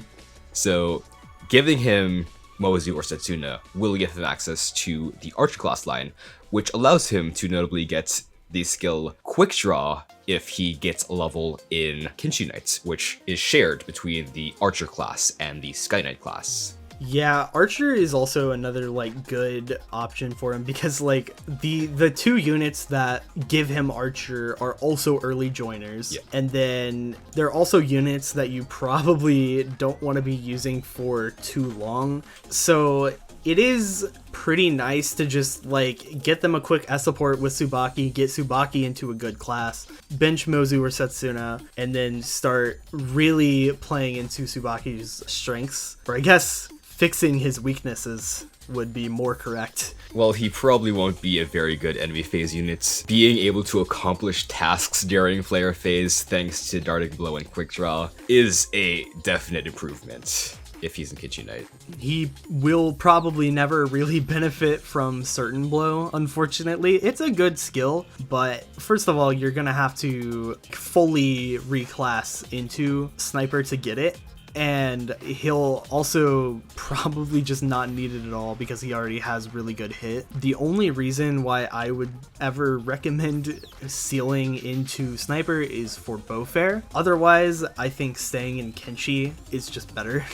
[SPEAKER 2] So giving him Mozu or Setsuna will give him access to the Archer class line, which allows him to notably get the skill Quick Draw if he gets a level in Kinshi Knights, which is shared between the Archer class and the Sky Knight class.
[SPEAKER 3] Yeah, Archer is also another like good option for him, because like the 2 units that give him Archer are also early joiners. Yeah. And then they're also units that you probably don't want to be using for too long. So it is pretty nice to just like get them a quick S support with Subaki, get Subaki into a good class, bench Mozu or Setsuna, and then start really playing into Subaki's strengths, or I guess fixing his weaknesses would be more correct.
[SPEAKER 2] Well, he probably won't be a very good enemy phase unit. Being able to accomplish tasks during player phase thanks to Darting Blow and Quick Draw is a definite improvement. if he's in Kinchi Knight.
[SPEAKER 3] He will probably never really benefit from Certain Blow, unfortunately. It's a good skill, but first of all, you're gonna have to fully reclass into Sniper to get it. And he'll also probably just not need it at all because he already has really good hit. The only reason why I would ever recommend sealing into Sniper is for Bowfair. Otherwise, I think staying in Kenshi is just better.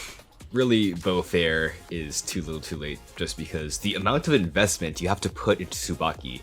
[SPEAKER 2] Really, Bowfair is too little too late, just because the amount of investment you have to put into Subaki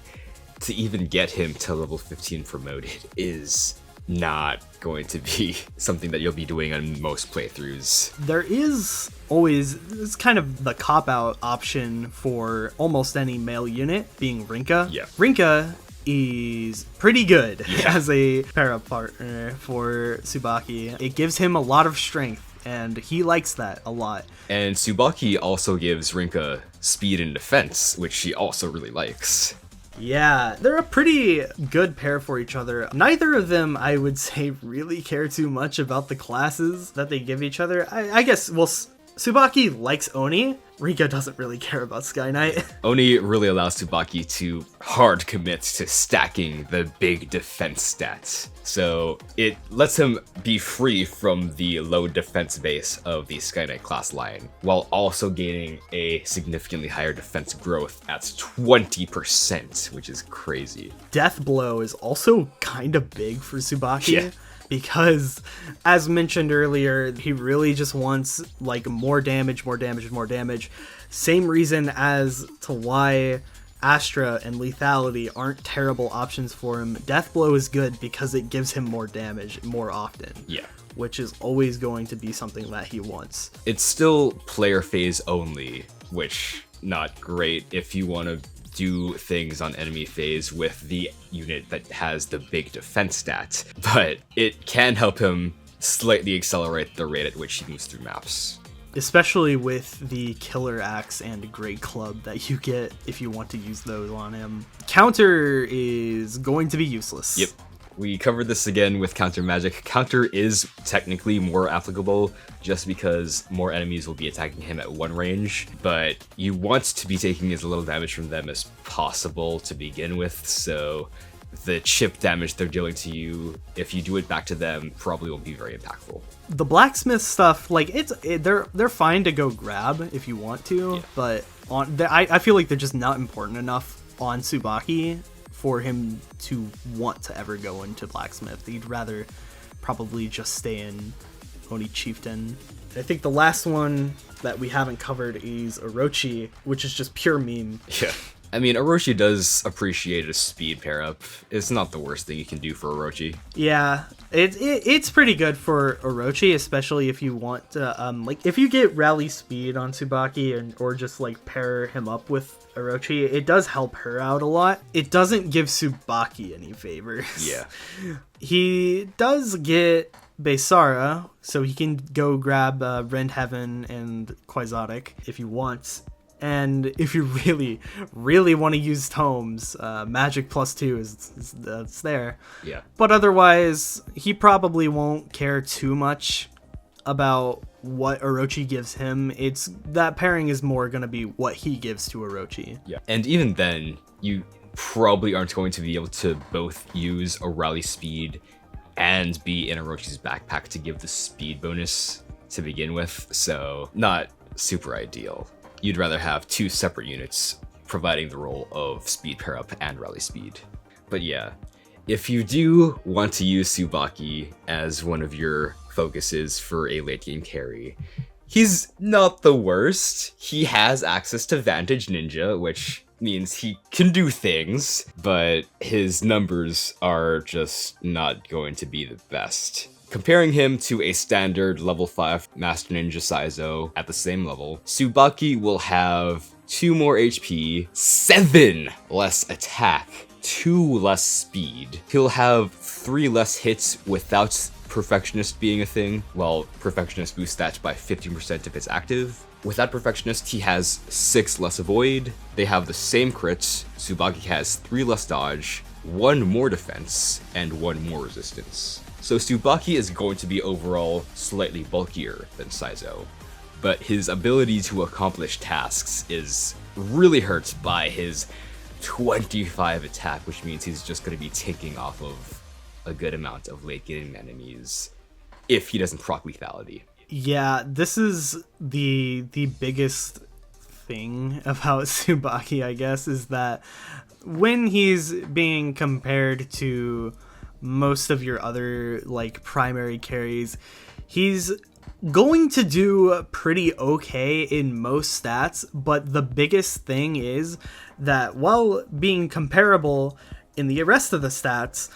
[SPEAKER 2] to even get him to level 15 promoted is not going to be something that you'll be doing on most playthroughs.
[SPEAKER 3] There is always, it's kind of the cop-out option for almost any male unit, being Rinka.
[SPEAKER 2] Yeah.
[SPEAKER 3] Rinka is pretty good
[SPEAKER 2] Yeah.
[SPEAKER 3] as a para partner for Subaki. It gives him a lot of strength, and he likes that a lot.
[SPEAKER 2] And Subaki also gives Rinka speed and defense, which she also really likes.
[SPEAKER 3] Yeah, they're a pretty good pair for each other. Neither of them, I would say, really care too much about the classes that they give each other. I guess, well, Subaki likes Oni. Rinka doesn't really care about Sky Knight.
[SPEAKER 2] Oni really allows Subaki to hard commit to stacking the big defense stats. So it lets him be free from the low defense base of the Sky Knight class line, while also gaining a significantly higher defense growth at 20%, which is crazy.
[SPEAKER 3] Death Blow is also kind of big for Subaki.
[SPEAKER 2] Yeah.
[SPEAKER 3] Because, as mentioned earlier, he really just wants, like, more damage, more damage, and more damage. Same reason as to why Astra and Lethality aren't terrible options for him. Death Blow is good because it gives him more damage more often.
[SPEAKER 2] Yeah.
[SPEAKER 3] Which is always going to be something that he wants.
[SPEAKER 2] It's still player phase only, which not great if you want to do things on enemy phase with the unit that has the big defense stat, but it can help him slightly accelerate the rate at which he moves through maps.
[SPEAKER 3] Especially with the Killer Axe and Great Club that you get if you want to use those on him. Counter is going to be useless.
[SPEAKER 2] Yep. We covered this again with Counter Magic. Counter is technically more applicable just because more enemies will be attacking him at one range, but you want to be taking as little damage from them as possible to begin with, so the chip damage they're dealing to you, if you do it back to them, probably won't be very impactful.
[SPEAKER 3] The blacksmith stuff, like they're fine to go grab if you want to,
[SPEAKER 2] Yeah.
[SPEAKER 3] but I feel like they're just not important enough on Subaki for him to want to ever go into blacksmith. He'd rather probably just stay in Oni Chieftain. I think the last one that we haven't covered is Orochi, which is just pure meme.
[SPEAKER 2] Yeah. I mean, Orochi does appreciate a speed pair up. It's not the worst thing you can do for Orochi.
[SPEAKER 3] Yeah, it's pretty good for Orochi, especially if you want to, like, if you get rally speed on Subaki or just, like, pair him up with Orochi, it does help her out a lot. It doesn't give Subaki any favors.
[SPEAKER 2] Yeah.
[SPEAKER 3] He does get Besara, so he can go grab Rend Heaven and Quixotic if he wants. And if you really, really want to use tomes, Magic +2 is there.
[SPEAKER 2] Yeah.
[SPEAKER 3] But otherwise, he probably won't care too much about what Orochi gives him. It's that pairing is more going to be what he gives to Orochi.
[SPEAKER 2] Yeah. And even then, you probably aren't going to be able to both use a rally speed and be in Orochi's backpack to give the speed bonus to begin with, so not super ideal. You'd rather have two separate units providing the role of speed pair up and rally speed. But yeah, if you do want to use Subaki as one of your focuses for a late game carry, he's not the worst. He has access to Vantage Ninja, which means he can do things, but his numbers are just not going to be the best. Comparing him to a standard level 5 Master Ninja Saizo at the same level, Subaki will have 2 more HP, 7 less attack, 2 less speed. He'll have 3 less hits without Perfectionist being a thing, while Perfectionist boosts stats by 15% if it's active. Without Perfectionist, he has 6 less avoid. They have the same crits. Subaki has 3 less dodge, 1 more defense, and 1 more resistance. So Subaki is going to be overall slightly bulkier than Saizo, but his ability to accomplish tasks is really hurt by his 25 attack, which means he's just going to be taking off of a good amount of late game enemies if he doesn't proc lethality.
[SPEAKER 3] Yeah, this is the biggest thing about Subaki, I guess, is that when he's being compared to most of your other like primary carries, he's going to do pretty okay in most stats, but the biggest thing is that while being comparable in the rest of the stats,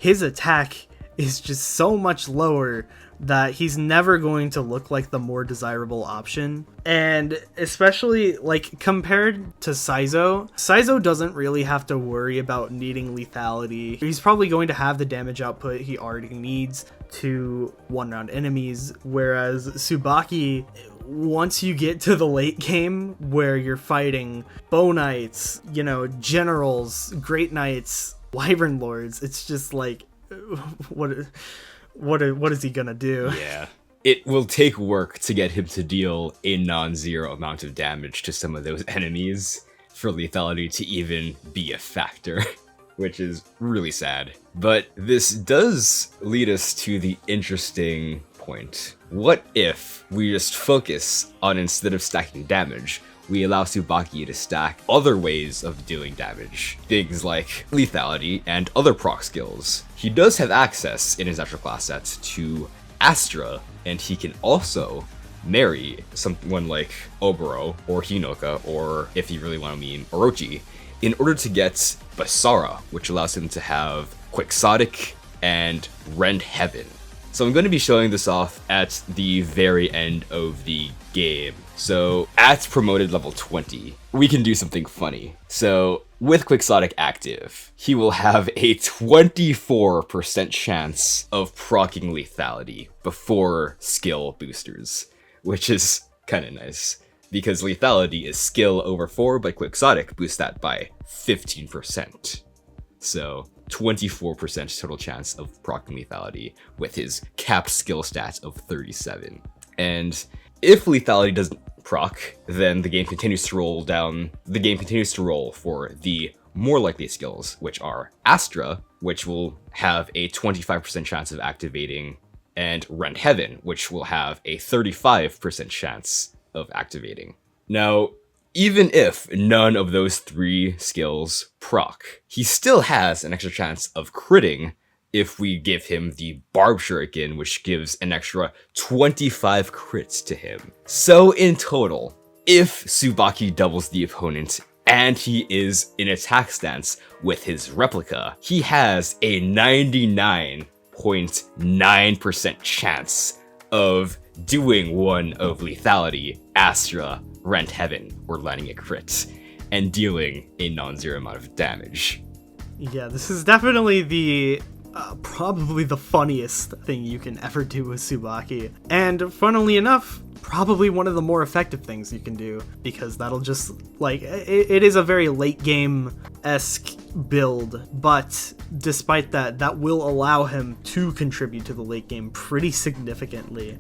[SPEAKER 3] his attack is just so much lower that he's never going to look like the more desirable option. And especially like compared to Saizo doesn't really have to worry about needing lethality. He's probably going to have the damage output he already needs to one-round enemies, whereas Subaki, once you get to the late game where you're fighting Bow Knights, you know, Generals, Great Knights, Wyvern Lords, it's just like, what is he gonna do?
[SPEAKER 2] Yeah. It will take work to get him to deal a non-zero amount of damage to some of those enemies for lethality to even be a factor, which is really sad. But this does lead us to the interesting point. What if we just focus on, instead of stacking damage, we allow Subaki to stack other ways of dealing damage, things like lethality and other proc skills. He does have access in his extra class set to Astra, and he can also marry someone like Oboro or Hinoka, or if you really want to mean Orochi, in order to get Basara, which allows him to have Quixotic and Rend Heaven. So I'm going to be showing this off at the very end of the game. So at promoted level 20, we can do something funny. So with Quixotic active, he will have a 24% chance of proccing lethality before skill boosters, which is kind of nice, because lethality is skill over 4, but Quixotic boosts that by 15%. So 24% total chance of proccing lethality with his capped skill stat of 37. And if lethality doesn't proc, then the game continues to roll for the more likely skills, which are Astra, which will have a 25% chance of activating, and Rend Heaven, which will have a 35% chance of activating. Now, even if none of those three skills proc, he still has an extra chance of critting if we give him the Barb Shuriken, which gives an extra 25 crits to him. So in total, if Subaki doubles the opponent and he is in attack stance with his replica, he has a 99.9% chance of doing one of lethality, Astra, Rend Heaven, or landing a crit, and dealing a non-zero amount of damage.
[SPEAKER 3] Yeah, this is definitely the probably the funniest thing you can ever do with Subaki. And funnily enough, probably one of the more effective things you can do, because that'll just, like, it is a very late game-esque build, but despite that, that will allow him to contribute to the late game pretty significantly.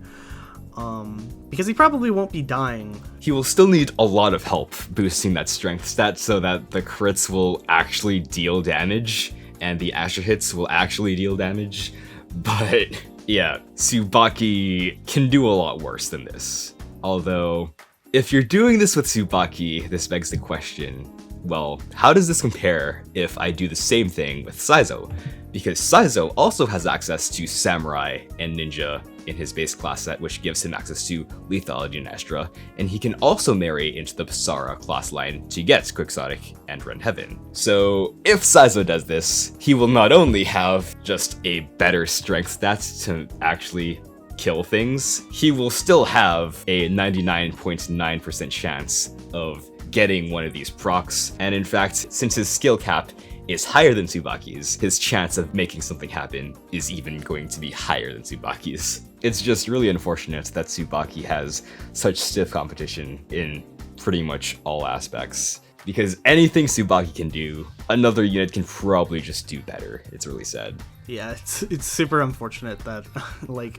[SPEAKER 3] Because he probably won't be dying.
[SPEAKER 2] He will still need a lot of help boosting that strength stat so that the crits will actually deal damage and the Astra hits will actually deal damage. But yeah, Subaki can do a lot worse than this. Although, if you're doing this with Subaki, this begs the question, well, how does this compare if I do the same thing with Saizo? Because Saizo also has access to Samurai and Ninja in his base class set, which gives him access to lethality and Astra, and he can also marry into the Basara class line to get Quixotic and Rend Heaven. So if Saizo does this, he will not only have just a better strength stat to actually kill things, he will still have a 99.9% chance of getting one of these procs, and in fact, since his skill cap is higher than Subaki's, his chance of making something happen is even going to be higher than Subaki's. It's just really unfortunate that Subaki has such stiff competition in pretty much all aspects, because anything Subaki can do, another unit can probably just do better. It's really sad.
[SPEAKER 3] Yeah, it's super unfortunate that, like,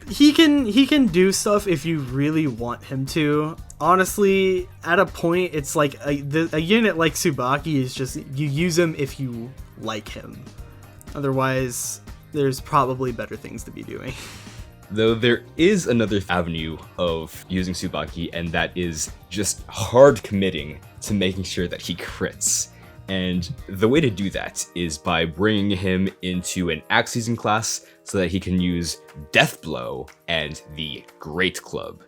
[SPEAKER 3] He can do stuff if you really want him to. Honestly, at a point, it's like a unit like Subaki is just, you use him if you like him. Otherwise, there's probably better things to be doing.
[SPEAKER 2] Though there is another avenue of using Subaki, and that is just hard committing to making sure that he crits. And the way to do that is by bringing him into an Axe Season class so that he can use Death Blow and the Great Club.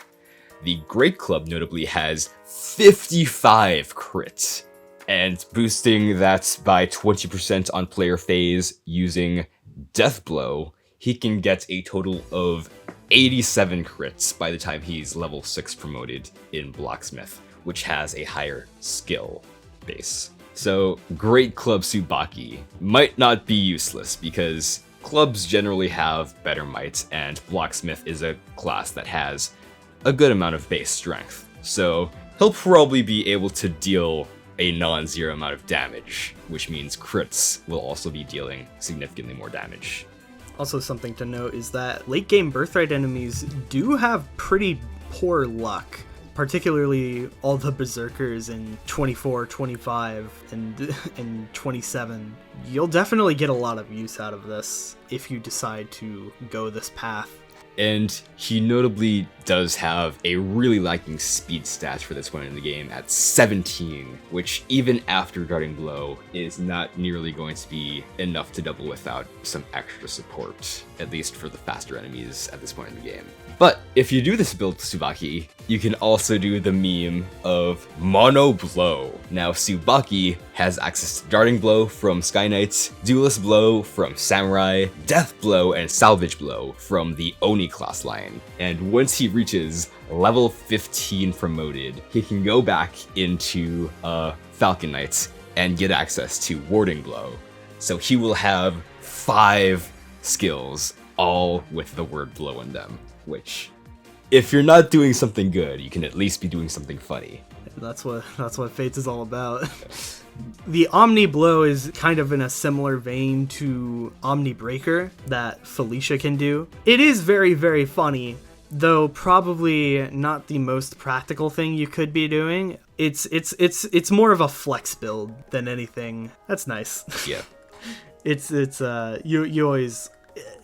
[SPEAKER 2] The Great Club notably has 55 crits, and boosting that by 20% on player phase using Death Blow, he can get a total of 87 crits by the time he's level 6 promoted in Blacksmith, which has a higher skill base. So Great Club Subaki might not be useless because clubs generally have better might, and Blacksmith is a class that has a good amount of base strength. So he'll probably be able to deal a non-zero amount of damage, which means crits will also be dealing significantly more damage.
[SPEAKER 3] Also, something to note is that late game Birthright enemies do have pretty poor luck. Particularly all the Berserkers in 24, 25, and 27. You'll definitely get a lot of use out of this if you decide to go this path.
[SPEAKER 2] And he notably does have a really lacking speed stat for this point in the game at 17, which even after Guarding Blow is not nearly going to be enough to double without some extra support, at least for the faster enemies at this point in the game. But if you do this build with Subaki, you can also do the meme of Mono Blow. Now Subaki has access to Darting Blow from Sky Knight, Duelist Blow from Samurai, Death Blow and Salvage Blow from the Oni class line. And once he reaches level 15 promoted, he can go back into Falcon Knight and get access to Warding Blow. So he will have 5 skills, all with the word blow in them. Which, if you're not doing something good, you can at least be doing something funny.
[SPEAKER 3] That's what Fates is all about. The Omni Blow is kind of in a similar vein to Omni Breaker that Felicia can do. It is very, very funny, though probably not the most practical thing you could be doing. It's more of a flex build than anything. That's nice.
[SPEAKER 2] Yeah.
[SPEAKER 3] You always.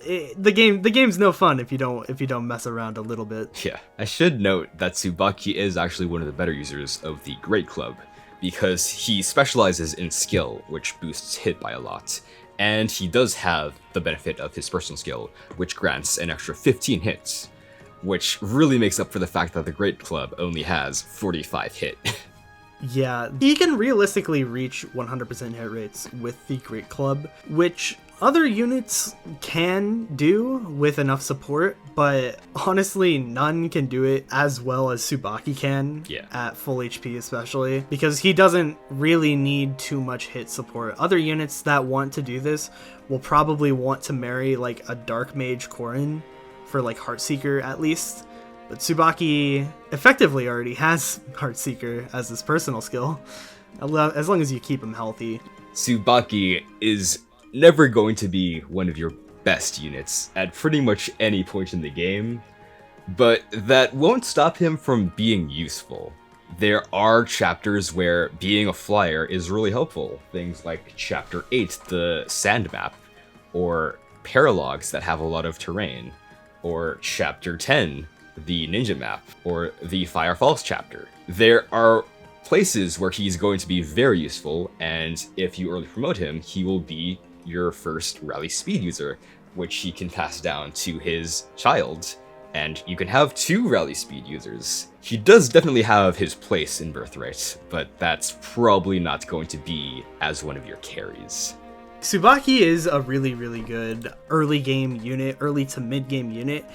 [SPEAKER 3] The game's no fun if you don't mess around a little bit.
[SPEAKER 2] Yeah, I should note that Subaki is actually one of the better users of the Great Club, because he specializes in skill, which boosts hit by a lot, and he does have the benefit of his personal skill, which grants an extra 15 hits, which really makes up for the fact that the Great Club only has 45 hit.
[SPEAKER 3] Yeah, he can realistically reach 100% hit rates with the Great Club, which other units can do with enough support, but honestly, none can do it as well as Subaki can at full HP especially, because he doesn't really need too much hit support. Other units that want to do this will probably want to marry like a Dark Mage Corrin for like Heartseeker at least, but Subaki effectively already has Heartseeker as his personal skill, as long as you keep him healthy.
[SPEAKER 2] Subaki is never going to be one of your best units at pretty much any point in the game, but that won't stop him from being useful. There are chapters where being a flyer is really helpful. Things like Chapter 8, the Sand Map, or Paralogs that have a lot of terrain, or Chapter 10, the Ninja Map, or the Fire Falls chapter. There are places where he's going to be very useful, and if you early promote him, he will be your first rally speed user, which he can pass down to his child, and you can have 2 rally speed users. He does definitely have his place in Birthright, but that's probably not going to be as one of your carries.
[SPEAKER 3] Subaki is a really, really good early game unit, early to mid game unit,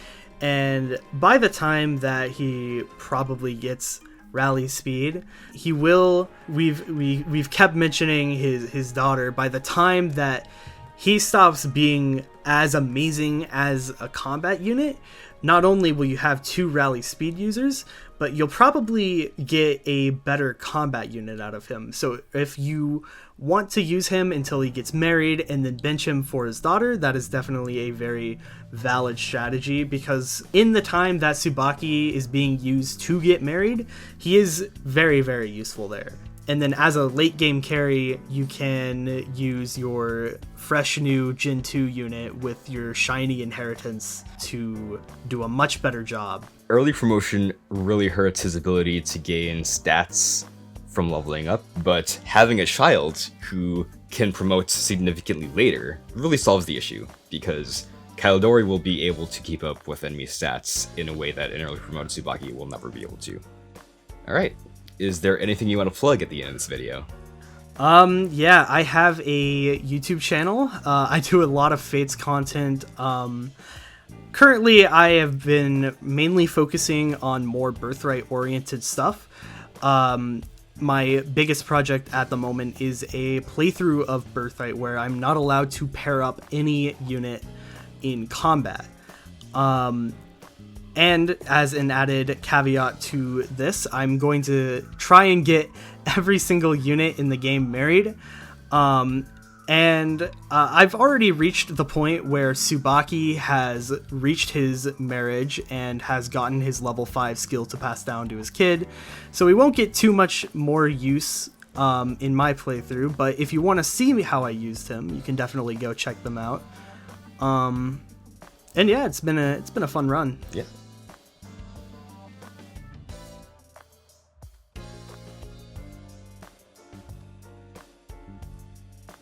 [SPEAKER 3] and by the time that he probably gets rally speed, he will, we've kept mentioning his daughter. By the time that he stops being as amazing as a combat unit, not only will you have 2 rally speed users, but you'll probably get a better combat unit out of him. So if you want to use him until he gets married and then bench him for his daughter, that is definitely a very valid strategy, because in the time that Subaki is being used to get married, he is very, very useful there. And then as a late game carry, you can use your fresh new Gen 2 unit with your shiny inheritance to do a much better job.
[SPEAKER 2] Early promotion really hurts his ability to gain stats from leveling up, but having a child who can promote significantly later really solves the issue, because Kyodori will be able to keep up with enemy stats in a way that an early promoted Subaki will never be able to. Alright. Is there anything you want to plug at the end of this video?
[SPEAKER 3] Yeah, I have a YouTube channel. I do a lot of Fates content. Currently, I have been mainly focusing on more Birthright oriented stuff. My biggest project at the moment is a playthrough of Birthright where I'm not allowed to pair up any unit in combat. And as an added caveat to this, I'm going to try and get every single unit in the game married. I've already reached the point where Subaki has reached his marriage and has gotten his level 5 skill to pass down to his kid. So we won't get too much more use in my playthrough, but if you want to see how I used him, you can definitely go check them out. And yeah, it's been a fun run.
[SPEAKER 2] Yeah.